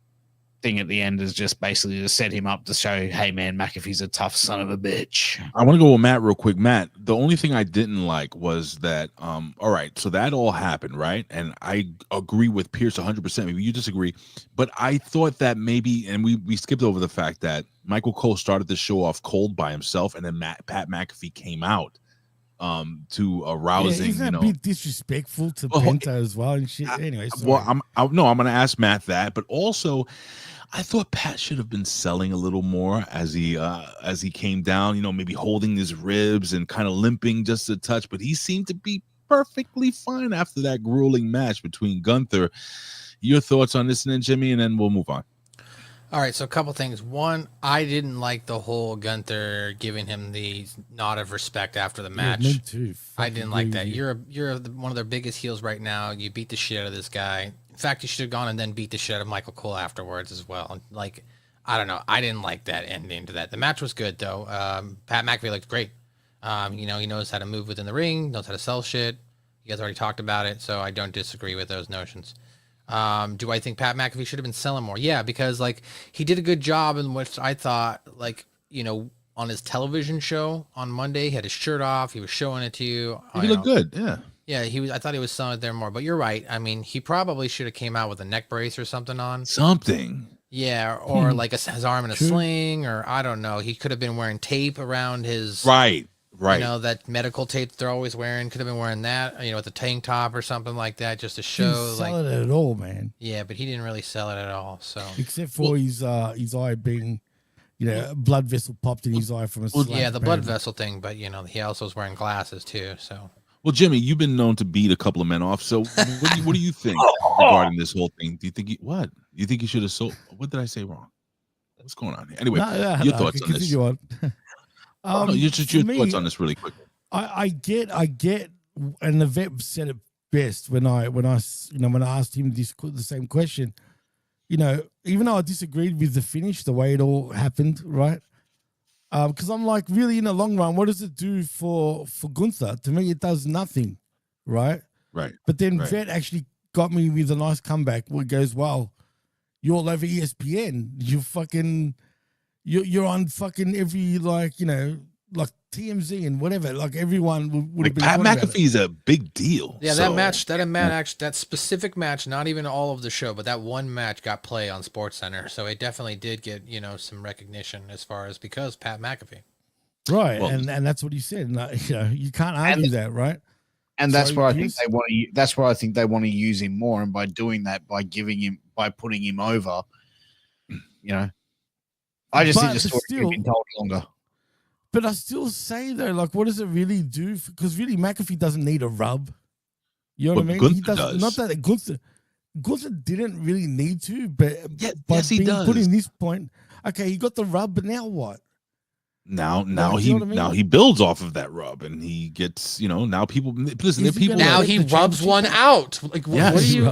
S4: thing at the end is just basically to set him up to show, hey man, McAfee's a tough son of a bitch.
S6: I want to go with Matt real quick. Matt, the only thing I didn't like was that all right, so that all happened, right? And I agree with Pierce 100%. Maybe you disagree, but I thought that maybe, and we skipped over the fact that Michael Cole started the show off cold by himself, and then Pat McAfee came out to a rousing,
S3: isn't that a bit disrespectful to Penta as well and shit? Anyway, sorry.
S6: Well, I'm going to ask Matt that, but also I thought Pat should have been selling a little more as he came down, maybe holding his ribs and kind of limping just a touch, but he seemed to be perfectly fine after that grueling match between Gunther. Your thoughts on this, and then Jimmy, and then we'll move on.
S5: All right, so a couple things. One, I didn't like the whole Gunther giving him the nod of respect after the match.
S3: Me too.
S5: I didn't like that. You're one of their biggest heels right now. You beat the shit out of this guy. In fact, you should have gone and then beat the shit out of Michael Cole afterwards as well. Like, I don't know. I didn't like that ending to that. The match was good though. Pat McAfee looked great. He knows how to move within the ring, knows how to sell shit. You guys already talked about it, so I don't disagree with those notions. Do I think Pat McAfee should have been selling more? Yeah, because like he did a good job in which I thought, like, on his television show on Monday, he had his shirt off, he was showing it to you.
S6: He looked good, yeah.
S5: Yeah, he was. I thought he was selling it there more, but you're right. I mean, he probably should have came out with a neck brace or something on.
S6: Something.
S5: Yeah, or like his arm in a sling, or I don't know. He could have been wearing tape around his.
S6: Right.
S5: That medical tape they're always wearing. Could have been wearing that, with the tank top or something like that, just to show.
S3: Didn't sell it at all, man.
S5: Yeah, but he didn't really sell it at all. So
S3: except for his eye being, blood vessel popped in his eye from a slap.
S5: Yeah, the blood vessel thing, but he also was wearing glasses too. So.
S6: Well, Jimmy, you've been known to beat a couple of men off. So what do you think regarding this whole thing? Do you think what? You think he should have sold? What did I say wrong? What's going on here? Anyway, your thoughts on this?
S3: Your
S6: thoughts on this really quickly.
S3: I get, and the vet said it best when I asked him the same question. Even though I disagreed with the finish, the way it all happened, right? Because I'm like, really, in the long run, what does it do for Gunther? To me, it does nothing, right?
S6: Right.
S3: But then Vet actually got me with a nice comeback where it goes, well, you're all over ESPN. You're on fucking every, like TMZ and whatever. Like everyone would have been.
S6: Pat McAfee's a big deal.
S5: Yeah, that match, that specific match, not even all of the show, but that one match got play on SportsCenter, so it definitely did get some recognition as far as because Pat McAfee.
S3: Right, well, and that's what he said. And, you can't argue that, right?
S4: And that's where I think they want to. That's where I think they want to use him more, and by doing that, by putting him over, I just think the story could have been told longer.
S3: But I still say though, like, what does it really do? Because really, McAfee doesn't need a rub. You know what I mean?
S6: Gunther does.
S3: Not that Gunther didn't really need to, but
S6: yes, he does.
S3: Put in this point, okay, he got the rub, but now what?
S6: Now he builds off of that rub, and he gets now people listen.
S5: Now he rubs one out. Like what are you?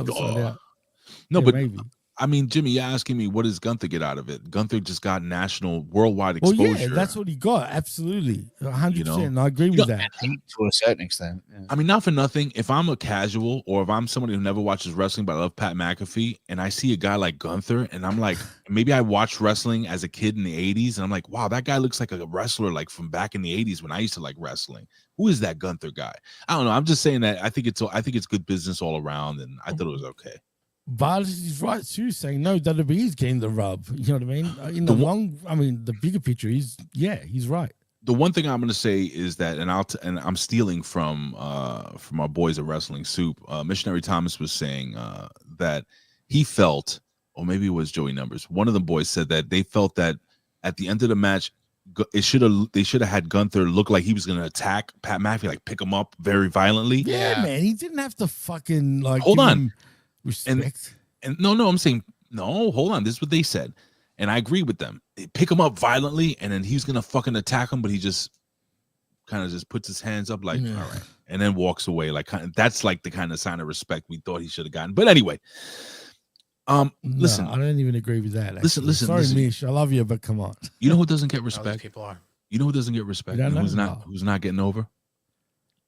S6: No, but maybe. I mean, Jimmy, you're asking me what does Gunther get out of it? Gunther just got worldwide exposure.
S3: Well, yeah, that's what he got. Absolutely, 100%. I agree with that
S4: to a certain extent. Yeah.
S6: I mean, not for nothing. If I'm a casual or if I'm somebody who never watches wrestling but I love Pat McAfee, and I see a guy like Gunther, and I'm like, maybe I watched wrestling as a kid in the '80s, and I'm like, wow, that guy looks like a wrestler like from back in the '80s when I used to like wrestling. Who is that Gunther guy? I don't know. I'm just saying that I think it's good business all around, and I thought it was okay.
S3: Vargas is right too, saying no, WWE's getting the rub. You know what I mean? The bigger picture is, he's right.
S6: The one thing I'm going to say is that, and I'm stealing from our boys at Wrestling Soup. Missionary Thomas was saying that he felt, or maybe it was Joey Numbers. One of the boys said that they felt that at the end of the match, they should have had Gunther look like he was going to attack Pat McAfee, like pick him up very violently.
S3: Yeah, man, he didn't have to fucking
S6: hold on.
S3: Respect.
S6: And no, I'm saying no. Hold on, this is what they said, and I agree with them. They pick him up violently, and then he's gonna fucking attack him, but he just kind of just puts his hands up like, all right, and then walks away. Like that's like the kind of sign of respect we thought he should have gotten. But anyway, Listen,
S3: No, I don't even agree with that.
S6: Listen,
S3: actually. Sorry,
S6: listen.
S3: Mish. I love you, but come on.
S6: You know who doesn't get
S5: How these
S6: respect?
S5: people are.
S6: You know who doesn't get respect?
S3: You don't
S6: And
S3: know?
S6: who's not getting over?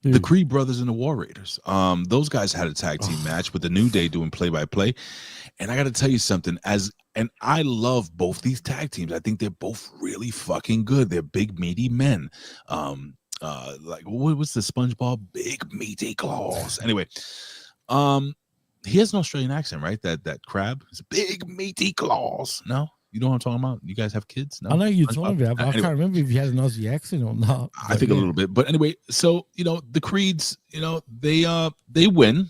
S3: Who?
S6: The Creed brothers and the War Raiders. Those guys had a tag team match with the New Day doing play-by-play. And I got to tell you something. And I love both these tag teams. I think they're both really fucking good. They're big, meaty men. Like what's the SpongeBob? Big, meaty claws. Anyway, he has an Australian accent, right? That crab is big, meaty claws. No, you know what I'm talking about. You guys have kids? No,
S3: I know you're
S6: SpongeBob?
S3: talking about, but I
S6: Anyway.
S3: can't remember if he has an Aussie accent or not.
S6: I think a little bit, but anyway, so the Creeds, they win,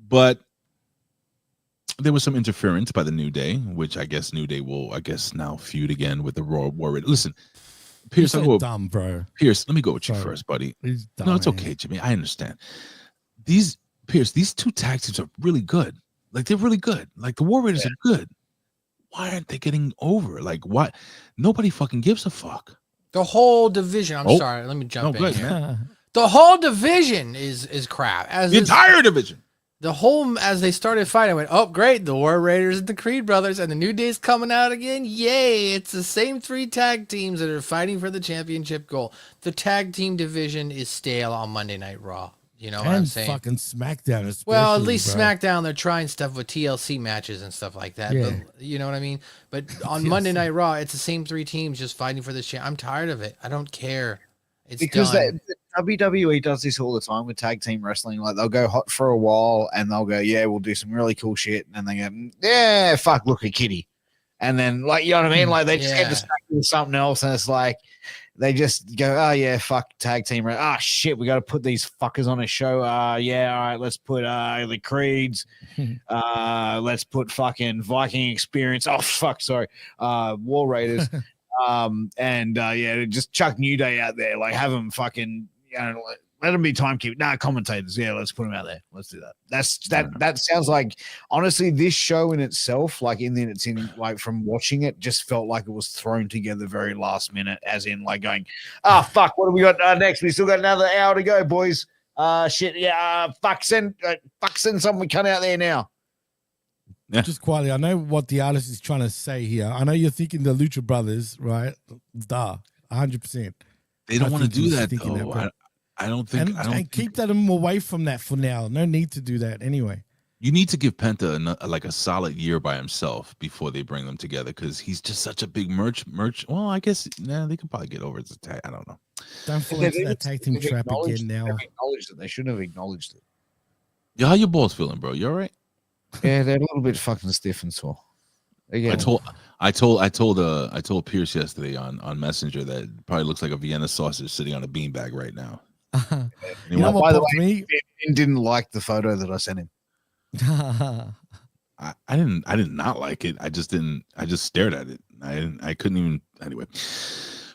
S6: but there was some interference by the New Day, which I guess New Day will, now feud again with the Raw War Raiders. Listen, Pierce,
S3: You're
S6: I'll
S3: so
S6: go.
S3: dumb, bro.
S6: Pierce, let me go with you
S3: Sorry.
S6: first, buddy.
S3: He's dumb,
S6: No, it's
S3: man.
S6: okay, Jimmy. I understand. These two tag teams are really good. Like they're really good. Like the War Raiders are good. Why aren't they getting over? Like what? Nobody fucking gives a fuck.
S5: The whole division. I'm
S6: Oh.
S5: sorry. Let me jump
S6: No,
S5: in
S6: good,
S5: here.
S6: man.
S5: The whole division is crap. As
S6: The
S5: is-
S6: entire division.
S5: The whole, as they started fighting, I went, oh, great, the War Raiders and the Creed brothers and the New Day's coming out again. Yay, it's the same 3 tag teams that are fighting for the championship goal. The tag team division is stale on Monday Night Raw. You know what I'm
S3: And
S5: saying?
S3: fucking SmackDown, especially.
S5: Well, at least
S3: bro.
S5: SmackDown, they're trying stuff with TLC matches and stuff like that.
S3: Yeah.
S5: But, you know what I mean? But on Monday Night Raw, it's the same 3 teams just fighting for this I'm tired of it. I don't care. It's
S4: Because
S5: done.
S4: WWE does this all the time with tag team wrestling. Like they'll go hot for a while and they'll go, yeah, we'll do some really cool shit. And then they go, yeah, fuck, look at Kitty. And then, like, you know what I mean? Like they just
S5: Yeah.
S4: get distracted with something else. And it's like, they just go, oh, yeah, fuck tag team. Ah, shit, we got to put these fuckers on a show. Yeah, all right, let's put the Creeds. Let's put fucking Viking Experience. Oh, fuck, sorry. War Raiders. Yeah, just chuck New Day out there, like have them fucking, let them be timekeepers. Nah, commentators. Yeah, let's put them out there. Let's do that. That sounds like, honestly, this show in itself, from watching it, just felt like it was thrown together very last minute, as in like going, fuck, what have we got next? We still got another hour to go, boys. Shit, yeah, fuck, send something coming out there now.
S6: Yeah.
S3: Just quietly, I know what the artist is trying to say here. I know you're thinking the Lucha Brothers, right? 100%.
S6: They don't want to do
S3: he's
S6: that
S3: thinking
S6: though.
S3: bro.
S6: I don't think.
S3: And keep them away from that for now. No need to do that anyway.
S6: You need to give Penta a solid year by himself before they bring them together, because he's just such a big merch. Well, I guess they could probably get over it as a tag. I don't know.
S3: Don't fall into that tag team
S4: They've
S3: trap
S4: acknowledged-
S3: again now.
S4: they've acknowledged it. They shouldn't have acknowledged it.
S6: Yeah, how your balls feeling, bro? You all right?
S4: Yeah, they're a little bit fucking stiff and sore. Again,
S6: I told Pierce yesterday on Messenger that it probably looks like a Vienna sausage sitting on a beanbag right now.
S3: You know
S4: by
S3: what
S4: the
S3: bugs me?
S4: Ben didn't like the photo that I sent him.
S6: I did not like it. I just stared at it. I couldn't even. Anyway,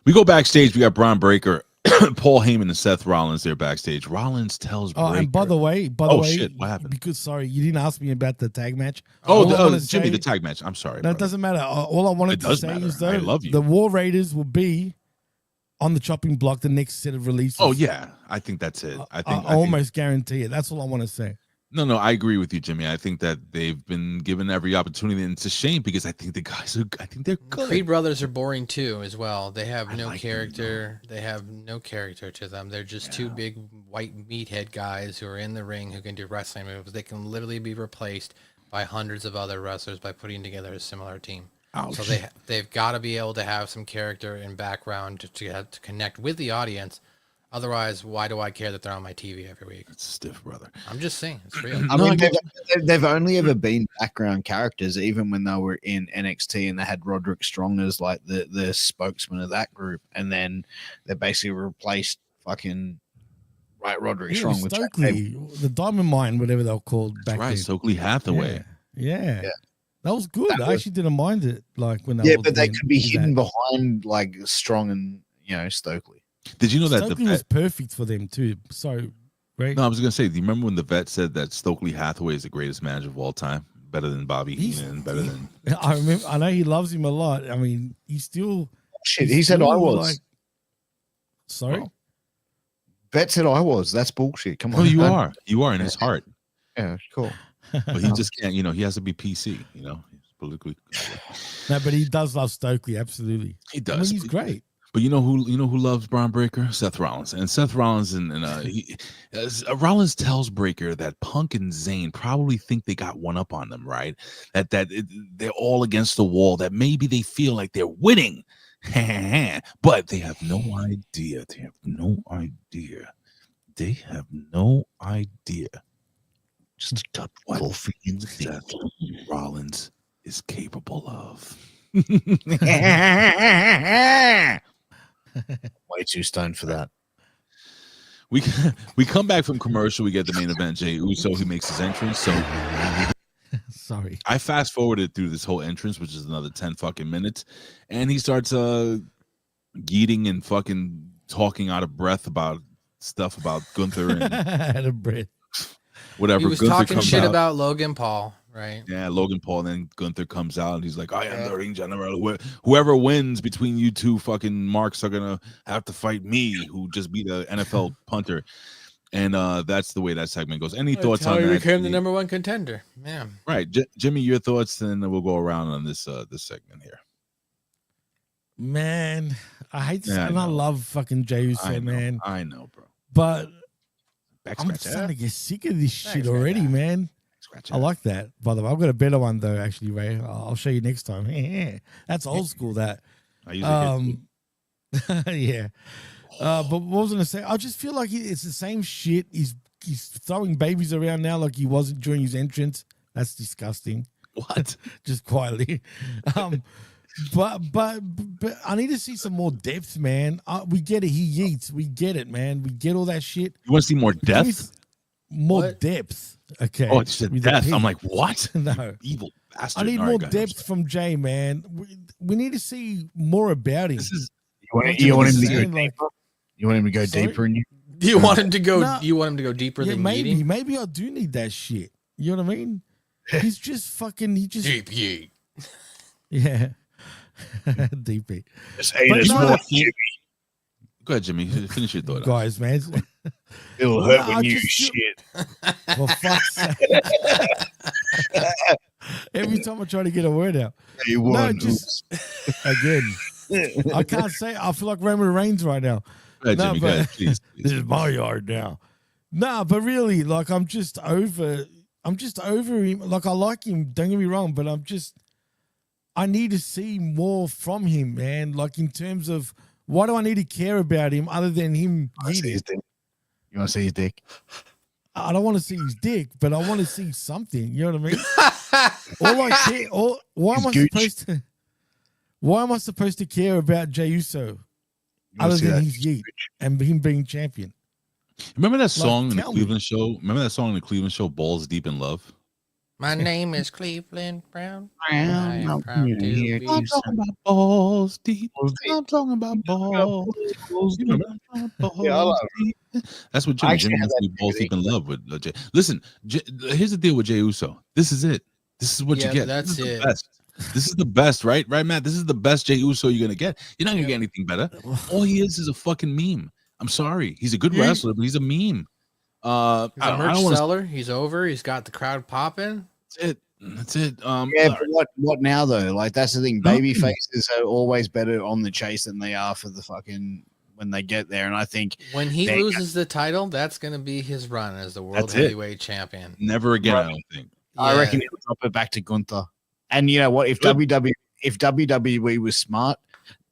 S6: we go backstage. We got Braun Breaker, Paul Heyman, and Seth Rollins there backstage. Rollins tells Breaker.
S3: Oh, and by the way,
S6: shit, what happened?
S3: Because sorry, you didn't ask me about the tag match.
S6: Oh,
S3: All I wanna
S6: Jimmy,
S3: say-
S6: the tag match. I'm sorry.
S3: No, it
S6: brother.
S3: doesn't matter. All I wanted
S6: It
S3: to
S6: does
S3: say
S6: matter.
S3: is though,
S6: I love you.
S3: the War Raiders will be on the chopping block the next set of releases.
S6: Oh yeah, I think that's it. I think
S3: I almost guarantee it. That's all I want to say.
S6: No, I agree with you, Jimmy. I think that they've been given every opportunity, and it's a shame because I think the guys I think they're good.
S5: Creed brothers are boring too, as well. They have
S6: I
S5: no
S6: like them,
S5: character. They have no character to them. They're just 2 big white meathead guys who are in the ring who can do wrestling moves. They can literally be replaced by hundreds of other wrestlers by putting together a similar team.
S6: Ouch.
S5: So they've got to be able to have some character and background to connect with the audience. Otherwise, why do I care that they're on my TV every week?
S6: It's stiff, brother.
S5: I'm just saying, it's real.
S4: I mean, they've only ever been background characters, even when they were in NXT and they had Roderick Strong as like the spokesman of that group, and then they basically replaced fucking Roderick
S3: Yeah,
S4: Strong with
S3: Stokely, the Diamond Mine, whatever they were called back
S6: Right,
S3: then.
S6: Stokely Hathaway.
S3: Yeah. That was good. I actually didn't mind it. Like when they
S4: but they could be hidden behind like Strong and Stokely.
S6: Did you know that
S3: Stokely was perfect for them too. So, right?
S6: No, I was gonna say. Do you remember when the vet said that Stokely Hathaway is the greatest manager of all time, better than Bobby Heenan, better than?
S3: I remember. I know he loves him a lot. I mean, he's still.
S4: Shit, he said I was.
S3: Sorry.
S4: Oh. Bet said I was. That's bullshit. Come on.
S6: No, you are. You are in his heart.
S4: Yeah, cool.
S6: but he just can't. You know, he has to be PC. You know, he's politically.
S3: No, but he does love Stokely. Absolutely,
S6: He does.
S3: I mean, he's great.
S6: But you know who loves Braun Breaker? Seth Rollins. And Seth Rollins Rollins tells Breaker that Punk and Zayn probably think they got one up on them, right? They're all against the wall. That maybe they feel like they're winning, but they have no idea. They have no idea. They have no idea. Just a cup of coffee in the Seth Rollins is capable of.
S4: Way too stoned for that.
S6: We come back from commercial. We get the main event. Jey Uso, he makes his entrance. So
S3: Sorry,
S6: I fast forwarded through this whole entrance, which is another 10 fucking minutes, and he starts yeeting and fucking talking out of breath about stuff about Gunther and
S3: out of breath.
S6: whatever.
S5: He was
S6: Gunther
S5: talking
S6: comes
S5: shit
S6: out.
S5: about Logan Paul, right?
S6: Yeah, Logan Paul. And then Gunther comes out and he's like, I am the ring general. Whoever wins between you two fucking marks are going to have to fight me, who just beat an NFL punter. And that's the way that segment goes. Any thoughts on
S5: He
S6: that?
S5: became the number one contender. Yeah.
S6: Right. Jimmy, your thoughts, then we'll go around on this segment here.
S3: Man, I hate this,
S6: Yeah, I
S3: and I
S6: know.
S3: love fucking Jey Uso, man.
S6: I know, bro.
S3: But
S6: Back
S3: I'm
S6: scratch,
S3: starting to get sick of this shit
S5: Thanks,
S3: already, man.
S6: scratch
S3: I like that. By the way, I've got a better one though. Actually, Ray, I'll show you next time. That's old school. That.
S6: I usually
S3: Yeah. But what was I gonna say? I just feel like it's the same shit. He's throwing babies around now like he wasn't during his entrance. That's disgusting.
S6: what?
S3: Just quietly. But I need to see some more depth, man. We get it. He eats. We get it, man. We get all that shit.
S6: You want to see more
S3: Give me
S6: death?
S3: more
S5: What?
S3: depth. Okay.
S6: Oh, it's just
S3: With the
S6: death.
S3: pig.
S6: I'm like, what?
S3: No.
S6: You evil bastard.
S3: I need
S6: All
S3: more
S6: right, go ahead.
S3: depth from Jay, man. We need to see more about him.
S6: This is
S4: You want him to go
S3: Understand, like-
S4: deeper? You want him to go
S3: Sorry?
S4: deeper in you?
S5: Do you want him to go?
S3: No.
S5: You want him to go deeper
S3: Yeah,
S5: than
S3: maybe
S5: eating?
S3: maybe I do need that shit. You know what I mean? He's just fucking. He just
S7: Deep yeet.
S3: yeah. DP.
S4: Just
S3: But
S4: ate us
S3: no,
S4: more.
S3: I
S6: go ahead, Jimmy. Finish your thought.
S3: guys, man.
S4: It'll
S3: No,
S4: hurt
S3: I
S4: when you
S3: just feel-
S4: shit.
S3: For fuck's sake. Every time I try to get a word out.
S4: You
S3: No,
S4: won.
S3: just again. I can't say. I feel like Roman Reigns right now.
S6: Go ahead,
S3: No,
S6: Jimmy. Go
S3: but-
S6: ahead, please.
S3: This is my yard now. Nah, but really, like I'm just over him. Like I like him, don't get me wrong, but I need to see more from him, man. Like in terms of why do I need to care about him other than him
S4: I see
S3: eating?
S4: his dick. You want to see his dick?
S3: I don't want to see his dick, but I want to see something. You know what I mean? All I care. Why am I
S4: His gooch.
S3: supposed to? Why am I supposed to care about Jey Uso
S4: You wanna
S3: other
S4: see
S3: than
S4: that?
S3: his yeet and him being champion?
S6: Remember that song in the
S3: tell me.
S6: Cleveland show? Remember that song in the Cleveland show, Balls Deep in Love?
S5: My name is Cleveland Brown.
S4: Brown,
S5: I am
S4: I'm
S5: proud to
S4: here
S5: be
S4: to
S6: I'm talking about balls deep. I'm talking about balls. You remember? Balls
S4: Yeah, I love
S6: deep. That's what
S4: I
S6: Jimmy
S4: actually
S6: wants
S4: had
S6: to be
S4: that
S6: balls
S4: DVD.
S6: deep in love with. Jay. Listen, here's the deal with Jey Uso. This is it. This is what
S5: Yeah,
S6: you get.
S5: that's
S6: this is
S5: it.
S6: The best. This is the best, right? Right, Matt? This is the best Jey Uso you're gonna get. You're not gonna get anything better. All he is a fucking meme. I'm sorry. He's a good wrestler, but he's a meme.
S5: He's
S6: I
S5: a
S6: don't
S5: merch
S6: wanna-
S5: seller. He's over. He's got the crowd popping.
S6: That's it. That's it.
S4: Yeah, but what now though? Like that's the thing.
S6: No.
S4: Baby faces are always better on the chase than they are for the fucking when they get there. And I think
S5: When he
S4: There you
S5: loses the title, that's going to be his run as the world
S6: That's it.
S5: heavyweight champion.
S6: never again.
S4: Right.
S6: I don't think.
S4: I
S5: Yeah.
S4: reckon he'll drop it back to Gunther. And you know what? If
S6: Good.
S4: WWE was smart,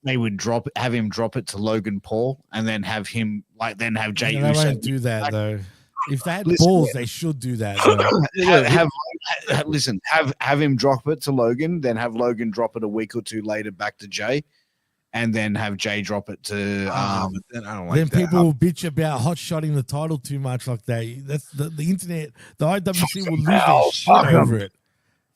S4: they would have him drop it to Logan Paul and then have him then have Jey
S3: Yeah, they
S4: Uso.
S3: won't do that though. If they had
S4: Listen,
S3: balls, they should do that. Though.
S4: Listen, have him drop it to Logan, then have Logan drop it a week or two later back to Jay, and then have Jay drop it to
S6: But then I don't like
S3: Then
S6: that.
S3: people will bitch about hot shotting the title too much like that. That's the internet. The IWC will lose their shit
S4: Fuck 'em.
S3: over it.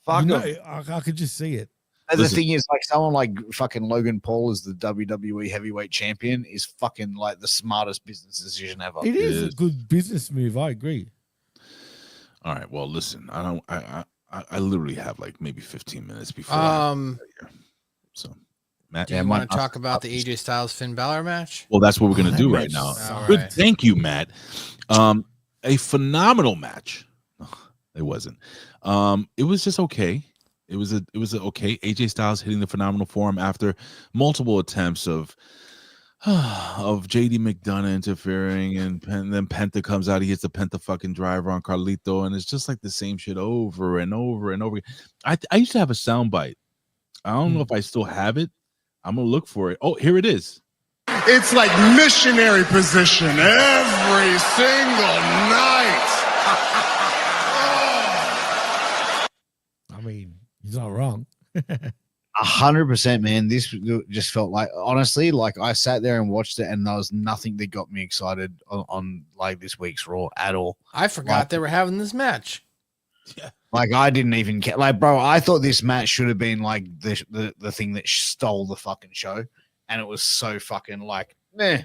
S4: fuck
S3: You know,
S4: him.
S3: I could just see it.
S4: And the
S6: Listen.
S4: thing is, like someone like fucking Logan Paul as the WWE heavyweight champion is fucking like the smartest business decision ever.
S3: It is
S6: is.
S3: a good business move. I agree.
S6: All right. Well, listen. I literally have like maybe 15 minutes before. So, Matt.
S5: Do you want to talk about the AJ Styles Finn Balor match?
S6: Well, that's what we're gonna
S3: that
S6: do right
S3: match
S6: now.
S3: sucked.
S5: All
S6: Good.
S5: right.
S6: Thank you, Matt. A phenomenal match. It wasn't. It was just okay. It was a okay. AJ Styles hitting the phenomenal form after multiple attempts of JD McDonough interfering, and then Penta comes out. He hits the Penta fucking driver on Carlito, and it's just like the same shit over and over and over. I used to have a soundbite. I don't know if I still have it. I'm gonna look for it. Oh, here it is.
S2: It's like missionary position every single night.
S3: I mean, he's not wrong.
S4: 100%, man. This just felt like, honestly, like I sat there and watched it, and there was nothing that got me excited on like this week's Raw at all.
S5: I forgot they were having this match.
S6: Yeah.
S4: Like I didn't even care. Like, bro, I thought this match should have been like the thing that stole the fucking show, and it was so fucking like, meh.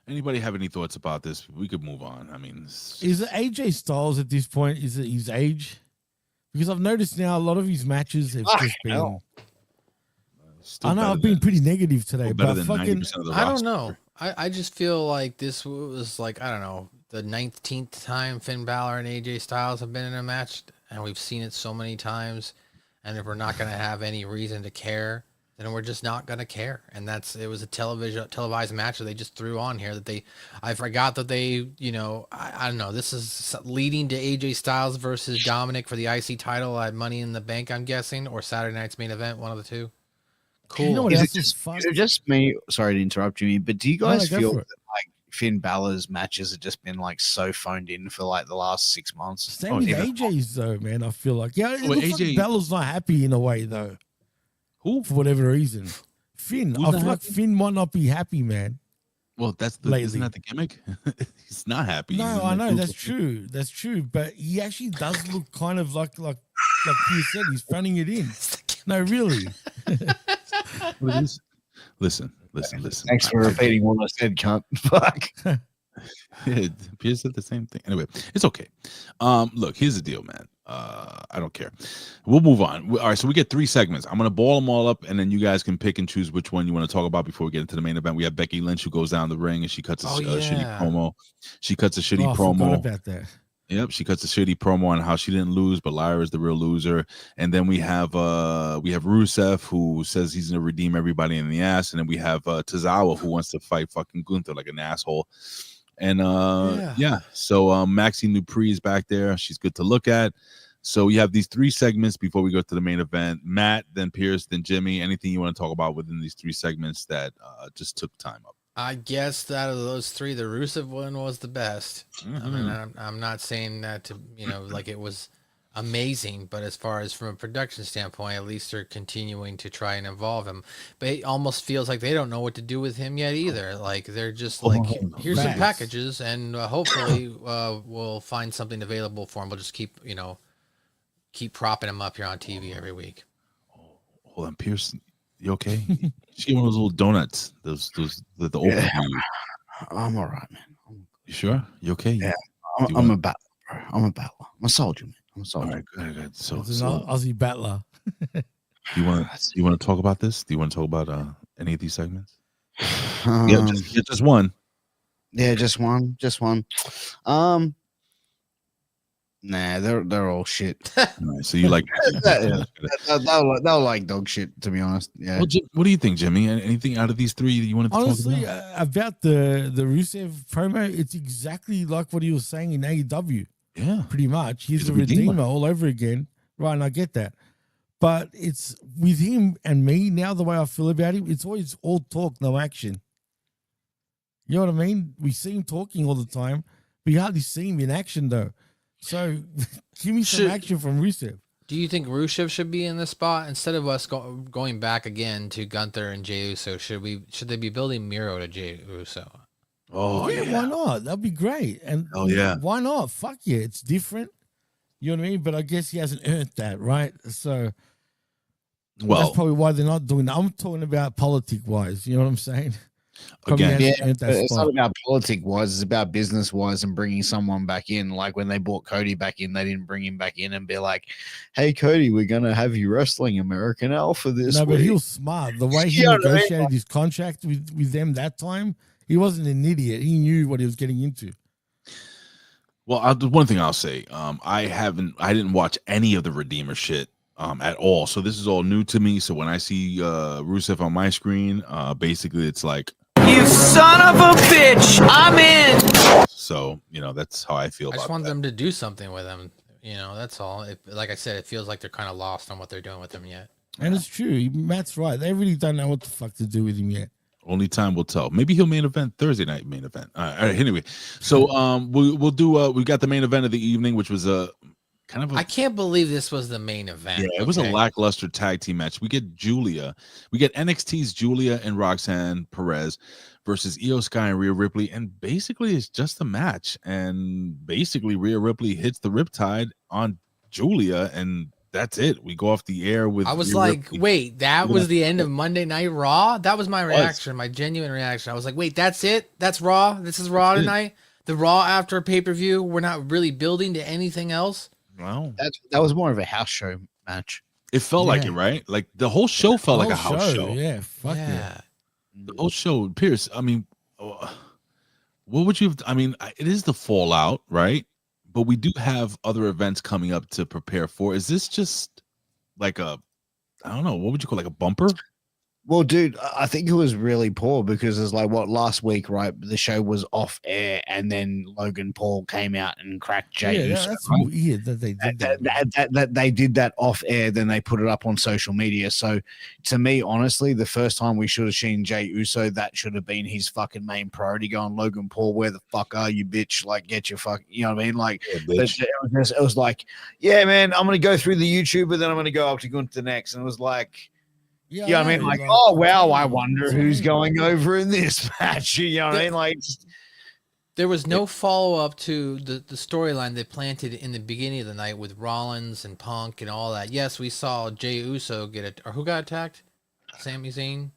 S6: Anybody have any thoughts about this? We could move on. I mean,
S3: Is it AJ Styles at this point? Is it his age? Because I've noticed now a lot of his matches have just been.
S4: hell.
S3: I know I've been pretty negative today,
S6: better
S3: but
S6: than
S3: fucking
S6: 90% of the
S5: I
S6: roster.
S5: don't know. I just feel like this was like, I don't know, the 19th time Finn Balor and AJ Styles have been in a match, and we've seen it so many times. And if we're not going to have any reason to care, then we're just not going to care. And it was a televised match that they just threw on here I forgot that they, I don't know. This is leading to AJ Styles versus Dominic for the IC title at Money in the Bank, I'm guessing, or Saturday night's main event, one of the two. Cool.
S3: You know what
S4: Is
S3: else
S4: it
S3: is fun?
S4: just me? Sorry to interrupt you, but do you guys
S3: go
S4: feel
S3: for
S4: that
S3: it.
S4: like Finn Balor's matches have just been like so phoned in for like the last 6 months?
S3: Same with
S6: even-
S3: AJ's though, man. I feel like it
S6: Well,
S3: looks like
S6: AJ
S3: Balor's not happy in a way though,
S6: Who?
S3: for whatever reason. Finn,
S6: Who's
S3: I
S6: not
S3: feel like Finn might not be happy, man.
S6: Well, isn't
S3: Lately.
S6: that the gimmick? He's not happy. He's
S3: No,
S6: in
S3: I
S6: the
S3: know
S6: group
S3: that's
S6: of-
S3: true. That's true. But he actually does look kind of like you said, he's phoning it in. No, really.
S6: What it is? Listen.
S4: Thanks for repeating what I said, cunt. Fuck.
S6: Pierce said the same thing. Anyway, it's okay. Look, here's the deal, man. I don't care. We'll move on. All right, so we get 3 segments. I'm gonna ball them all up, and then you guys can pick and choose which one you want to talk about before we get into the main event. We have Becky Lynch who goes down the ring and she cuts a shitty promo. She cuts a shitty
S3: I forgot
S6: promo.
S3: about that.
S6: Yep, she cuts a shitty promo on how she didn't lose, but Lyra is the real loser. And then we have Rusev who says he's gonna redeem everybody in the ass, and then we have Tozawa who wants to fight fucking Gunther like an asshole. And so Maxine Dupree is back there. She's good to look at. So you have these 3 segments before we go to the main event. Matt, then Pierce, then Jimmy. Anything you want to talk about within these 3 segments that just took time up?
S5: I guess out of those 3, the Rusev one was the best. I mean, I'm not saying that to, like it was amazing, but as far as from a production standpoint, at least they're continuing to try and involve him. But it almost feels like they don't know what to do with him yet either. Like they're just like, here's some
S3: Facts.
S5: packages, and hopefully we'll find something available for him. We'll just keep propping him up here on TV every week.
S6: Hold on, Pierce. You okay? She one of those little donuts. Those the open.
S4: Yeah. I'm all right, man.
S6: You sure? You okay?
S4: Yeah.
S6: Do you
S4: I'm
S6: wanna-
S4: a battler, bro. I'm a battler. I'm a soldier, man. I'm a
S6: All
S4: soldier.
S6: right, good. So,
S3: It's an Aussie battler.
S6: you want to talk about this? Do you want to talk about any of these segments?
S4: Um,
S6: Yeah, just one.
S4: Yeah, just one. Nah, they're all shit.
S6: All right, so you like?
S4: They'll like dog shit, to be honest. Yeah.
S6: Well, what do you think, Jimmy? Anything out of these 3 that you wanted to
S3: Honestly,
S6: talk about?
S3: about the Rusev promo, it's exactly like what he was saying in AEW.
S6: Yeah,
S3: Pretty much. He's
S6: He's
S3: the
S6: a redeemer.
S3: redeemer all over again. Right, and I get that. But it's with him and me, now the way I feel about him, it's always all talk, no action. You know what I mean? We see him talking all the time, but you hardly see him in action though. So give me some action from Rusev.
S5: Do you think Rusev should be in this spot instead of us going back again to Gunther and Jey Uso? Should they be building Miro to Jey Uso?
S6: Oh
S3: yeah, why not? That'd be great. And
S6: yeah.
S3: why not? Fuck yeah, it's different. You know what I mean? But I guess he hasn't earned that, right? So that's probably why they're not doing that. I'm talking about politic wise. You know what I'm saying? Probably
S6: Again,
S3: hasn't
S4: Yeah,
S3: earned that
S4: but it's
S3: spot.
S4: not about politic wise, it's about business wise and bringing someone back in. Like when they brought Cody back in, they didn't bring him back in and be like, hey, Cody, we're going to have you wrestling American Alpha this
S3: No,
S4: week.
S3: but he was smart. The way he
S4: You know what I mean?
S3: negotiated his contract with them that time, he wasn't an idiot. He knew what he was getting into.
S6: Well, one thing I'll say, I didn't watch any of the Redeemer shit at all. So this is all new to me. So when I see Rusev on my screen, basically it's like,
S1: You son of a bitch! I'm in!
S6: so that's how I feel
S5: I
S6: about
S5: just want
S6: that.
S5: them to do something with him. That's all. Like I said, it feels like they're kind of lost on what they're doing with him yet.
S3: And it's true. Matt's right. They really don't know what the fuck to do with him yet.
S6: Only time will tell. Maybe he'll main event Thursday night main event. All right. Anyway, so we'll do. We got the main event of the evening, which was a kind of.
S5: I can't believe this was the main event.
S6: Yeah, it was a lackluster tag team match. We get Giulia. We get NXT's Giulia and Roxanne Perez versus Io Sky and Rhea Ripley, and basically it's just a match. And basically Rhea Ripley hits the riptide on Giulia, and that's it. We go off the air with.
S5: I was
S6: Rhea
S5: like,
S6: Ripley.
S5: wait, that was the end of Monday Night Raw? That was my reaction, my genuine reaction. I was like, wait, that's it? That's Raw? This is Raw tonight? The Raw after a pay-per-view? We're not really building to anything else?
S6: Wow.
S4: That was more of a house show match.
S6: It felt like it, right? Like the whole show felt like a house show.
S3: Yeah, fuck yeah.
S6: The whole show, Pierce. I mean, what would you have? I mean, it is the fallout, right? But we do have other events coming up to prepare for. Is this just like I don't know, what would you call, like a bumper?
S4: Well, dude, I think it was really poor because it's like last week, right? The show was off air, and then Logan Paul came out and cracked Jay.
S3: Yeah,
S4: Uso,
S3: that's
S4: right?
S3: weird that they did that.
S4: That they did that off air, then they put it up on social media. So, to me, honestly, the first time we should have seen Jay Uso, that should have been his fucking main priority. Going, Logan Paul, where the fuck are you, bitch? Like, get your fuck, you know what I mean? Like, it was like, yeah, man, I'm gonna go through the YouTube, but then I'm gonna go up to Gunther next, and it was like.
S3: Yeah,
S4: You know what I mean? Like, oh, wow, I wonder who's going over in this match. You know what I mean? Like,
S5: there was no follow-up to the storyline they planted in the beginning of the night with Rollins and Punk and all that. Yes, we saw Jey Uso get it. Or who got attacked? Sami Zayn?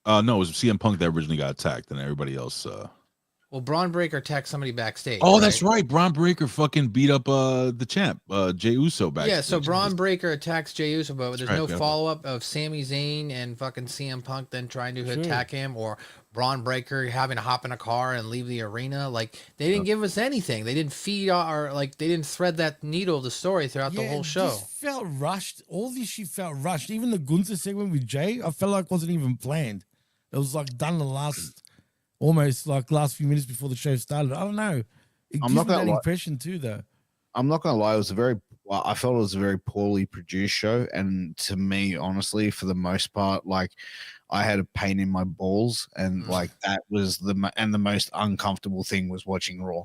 S6: No, it was CM Punk that originally got attacked, and everybody else.
S5: Well, Braun Breaker attacked somebody backstage.
S6: Oh, that's right. Braun Breaker fucking beat up the champ, Jey Uso backstage.
S5: Yeah, so Braun Breaker attacks Jey Uso, but there's no
S6: right.
S5: follow-up of Sami Zayn and fucking CM Punk then trying to attack him, or Braun Breaker having to hop in a car and leave the arena. Like, they didn't give us anything. They didn't feed they didn't thread that needle of the story throughout the whole show.
S3: It felt rushed. All this shit felt rushed. Even the Gunther segment with Jay, I felt like wasn't even planned. It was like done almost like last few minutes before the show started. I don't know. It gives me that impression too, though.
S4: I'm not gonna lie, I felt it was a very poorly produced show, and to me, honestly, for the most part, like I had a pain in my balls, and like that was the most uncomfortable thing was watching Raw.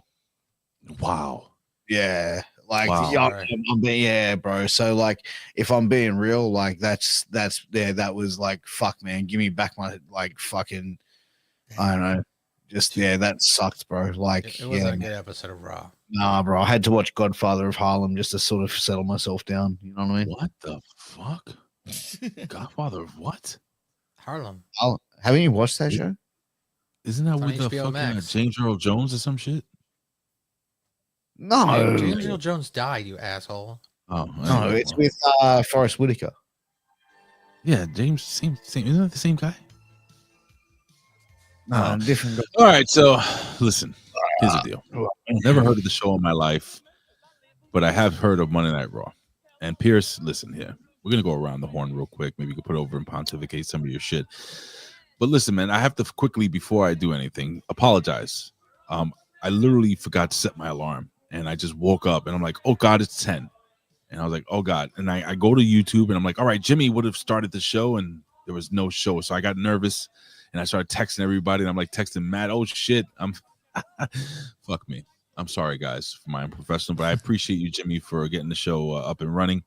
S6: Wow.
S4: Yeah. Like,
S6: wow.
S4: Yeah, bro. So, like, if I'm being real, like, that was like, fuck, man, give me back my, like, fucking, I don't know. Just, that sucked, bro. Like,
S5: it wasn't a good episode of Raw.
S4: Nah, bro. I had to watch Godfather of Harlem just to sort of settle myself down. You know what I mean?
S6: What the fuck? Godfather of what?
S5: Harlem.
S4: Haven't you watched that show?
S6: Isn't that
S5: It's on
S6: with the
S5: HBO
S6: fucking
S5: Max.
S6: James Earl Jones or some shit?
S4: No.
S5: James Earl Jones died, you asshole.
S6: Oh,
S4: No, it's with Forrest Whitaker.
S6: Yeah, James, same. Isn't that the same guy?
S4: No, different guy.
S6: All right, so listen, here's the deal. Never heard of the show in my life, but I have heard of Monday Night Raw. And Pierce, listen here. We're going to go around the horn real quick. Maybe you can put over and pontificate some of your shit. But listen, man, I have to quickly, before I do anything, apologize. I literally forgot to set my alarm. And I just woke up and I'm like, oh, God, it's 10. And I was like, oh, God. And I go to YouTube and I'm like, all right, Jimmy would have started the show and there was no show. So I got nervous and I started texting everybody. And I'm like texting Matt, oh, shit. Fuck me. I'm sorry, guys, for my unprofessional, but I appreciate you, Jimmy, for getting the show up and running.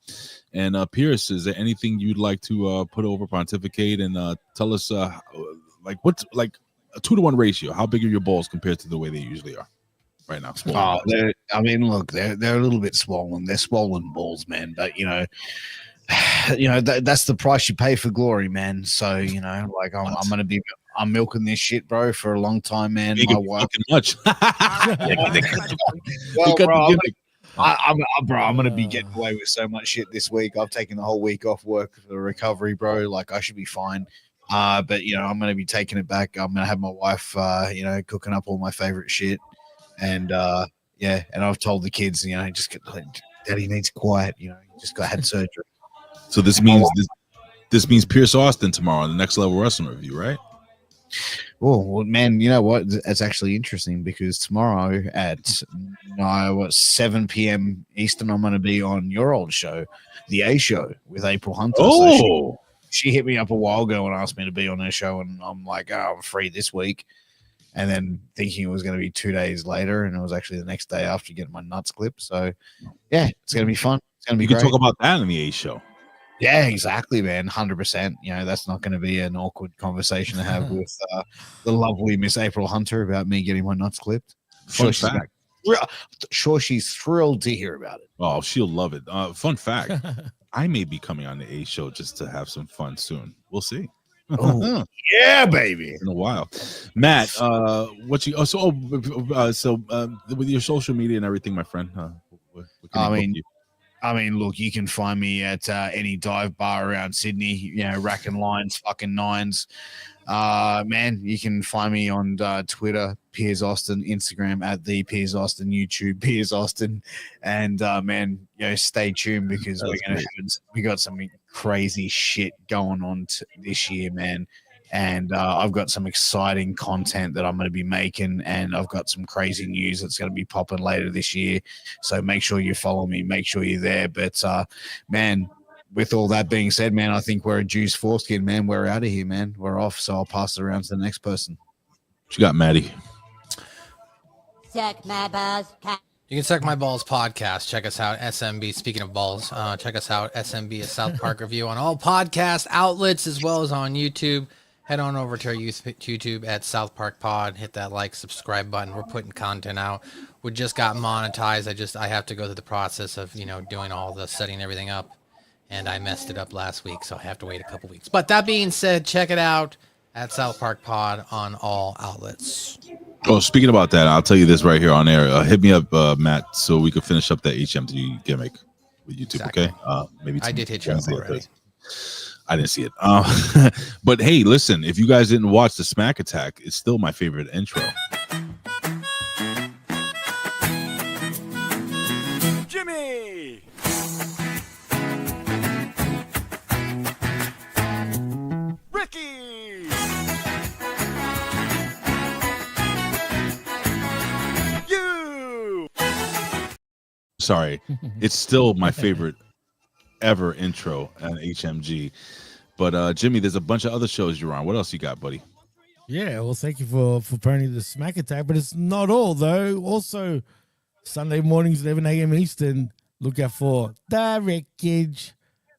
S6: And Pierce, is there anything you'd like to put over, pontificate, and tell us, like, what's like a 2-to-1 ratio? How big are your balls compared to the way they usually are right now?
S4: I mean, look, they're a little bit swollen. They're swollen balls, man. But you know, that's the price you pay for glory, man. So you know, like I'm milking this shit, bro, for a long time, man. My wife,
S6: much.
S4: well, bro, I'm gonna be getting away with so much shit this week. I've taken the whole week off work for recovery, bro. Like I should be fine. But you know, I'm gonna be taking it back. I'm gonna have my wife, cooking up all my favorite shit, and Yeah, and I've told the kids, Daddy needs quiet. He just had surgery.
S6: So this means Pierce Austin tomorrow on the Next Level Wrestling Review, right?
S4: Oh, well, man, you know what? It's actually interesting because tomorrow at 7 p.m. Eastern, I'm going to be on your old show, The A Show, with April Hunter.
S6: Oh,
S4: so she hit me up a while ago and asked me to be on her show, and I'm like, oh, I'm free this week. And then thinking it was going to be 2 days later, and it was actually the next day after getting my nuts clipped. So, yeah, it's going to be fun. It's going to be great.
S6: You can talk about that in the A Show.
S4: Yeah, exactly, man. 100%. That's not going to be an awkward conversation to have with the lovely Miss April Hunter about me getting my nuts clipped.
S6: Fun fact.
S4: Sure, she's thrilled to hear about it.
S6: Oh, she'll love it. Fun fact. I may be coming on the A Show just to have some fun soon. We'll see.
S4: Oh, yeah, baby.
S6: In a while, Matt. With your social media and everything, my friend.
S4: Look, you can find me at any dive bar around Sydney. Racking lines, fucking nines. Man, you can find me on Twitter, Piers Austin, Instagram at the Piers Austin, YouTube Piers Austin, and man, stay tuned because we got some crazy shit going on this year, man. And I've got some exciting content that I'm going to be making, and I've got some crazy news that's going to be popping later this year. So make sure you follow me, make sure you're there. But man, with all that being said, man, I think we're a juice foreskin, man. We're out of here, man. We're off. So I'll pass it around to the next person.
S6: What you got, Maddie?
S8: Suck my balls.
S5: You can Suck My Balls podcast. Check us out, SMB. Speaking of balls, check us out, SMB, a South Park review on all podcast outlets as well as on YouTube. Head on over to our YouTube at South Park Pod. Hit that like, subscribe button. We're putting content out. We just got monetized. I have to go through the process of, doing all the setting everything up. And I messed it up last week, so I have to wait a couple weeks. But that being said, check it out at South Park Pod on all outlets.
S6: Oh, speaking about that, I'll tell you this right here on air. Hit me up, Matt, so we can finish up that HMT gimmick with YouTube,
S5: exactly.
S6: Okay? Maybe
S5: I did hit you up already.
S6: I didn't see it. But hey, listen, if you guys didn't watch the Smack Attack, it's still my favorite intro.
S1: Jimmy! Ricky! You!
S6: Sorry, it's still my favorite ever intro on HMG. But Jimmy, there's a bunch of other shows you're on. What else you got, buddy?
S3: Yeah, well, thank you for playing the Smack Attack, but it's not all though. Also, Sunday mornings, 11 a.m. Eastern. Look out for The Wreckage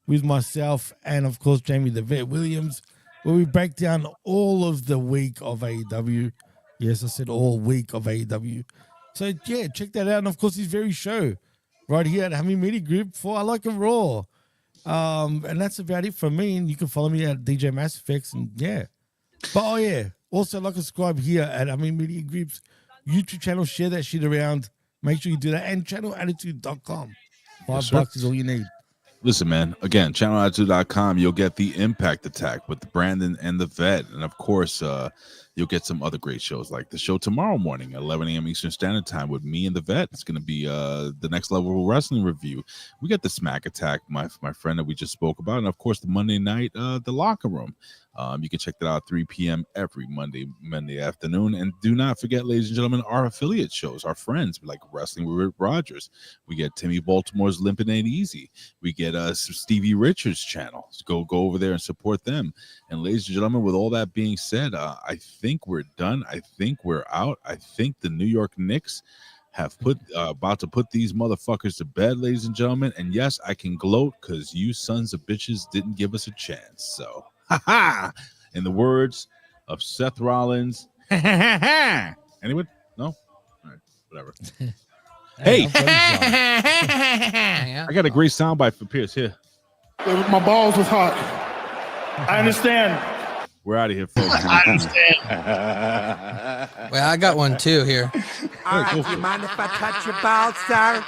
S3: with myself and of course Jamie the Vet Williams, where we break down all of the week of AEW. Yes, I said all week of AEW. So yeah, check that out. And of course, his very show right here at Hamin Media Group for I Like It Raw. And that's about it from me. And you can follow me at DJ Mass Effects. And yeah. But oh yeah, also like and subscribe here at Hamin Media Group's YouTube channel. Share that shit around. Make sure you do that. And channelattitude.com. $5 is all you need.
S6: Listen, man, again, channelattitude.com, you'll get the Impact Attack with Brandon and the Vet. And of course, you'll get some other great shows like the show tomorrow morning at 11 a.m. Eastern Standard Time with me and the Vet. It's going to be the Next Level Wrestling Review. We got the Smack Attack, my friend that we just spoke about. And of course, the Monday night, the Locker Room. You can check that out 3 p.m. every Monday afternoon. And do not forget, ladies and gentlemen, our affiliate shows, our friends like Wrestling with Rick Rogers. We get Timmy Baltimore's Limpin' Ain't Easy. We get Stevie Richards' channel. So go over there and support them. And ladies and gentlemen, with all that being said, I think we're done. I think we're out. I think the New York Knicks have about to put these motherfuckers to bed, ladies and gentlemen. And yes, I can gloat because you sons of bitches didn't give us a chance. So, in the words of Seth Rollins, anyone? No? All right, whatever. Hey, I got a great soundbite for Pierce here.
S10: My balls was hot. I understand.
S6: We're out of here, folks.
S10: I understand.
S5: Well, I got one too here.
S1: All right, do you mind if I touch your balls, sir?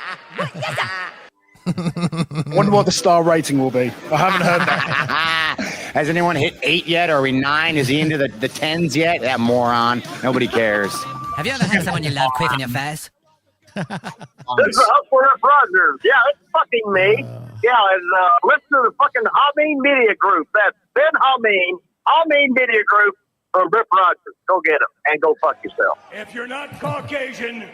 S10: Wonder what the star rating will be. I haven't heard that.
S11: Has anyone hit 8 yet? Are we 9? Is he into the 10s yet? That moron. Nobody cares.
S12: Have you ever had someone you love quick in your face? This is Hustler Rip Rogers. Yeah, it's fucking me. Yeah, and listen to the fucking Hamin Media Group. That's Ben Hamin Media Group from Rip Rogers. Go get him and go fuck yourself.
S10: If you're not Caucasian,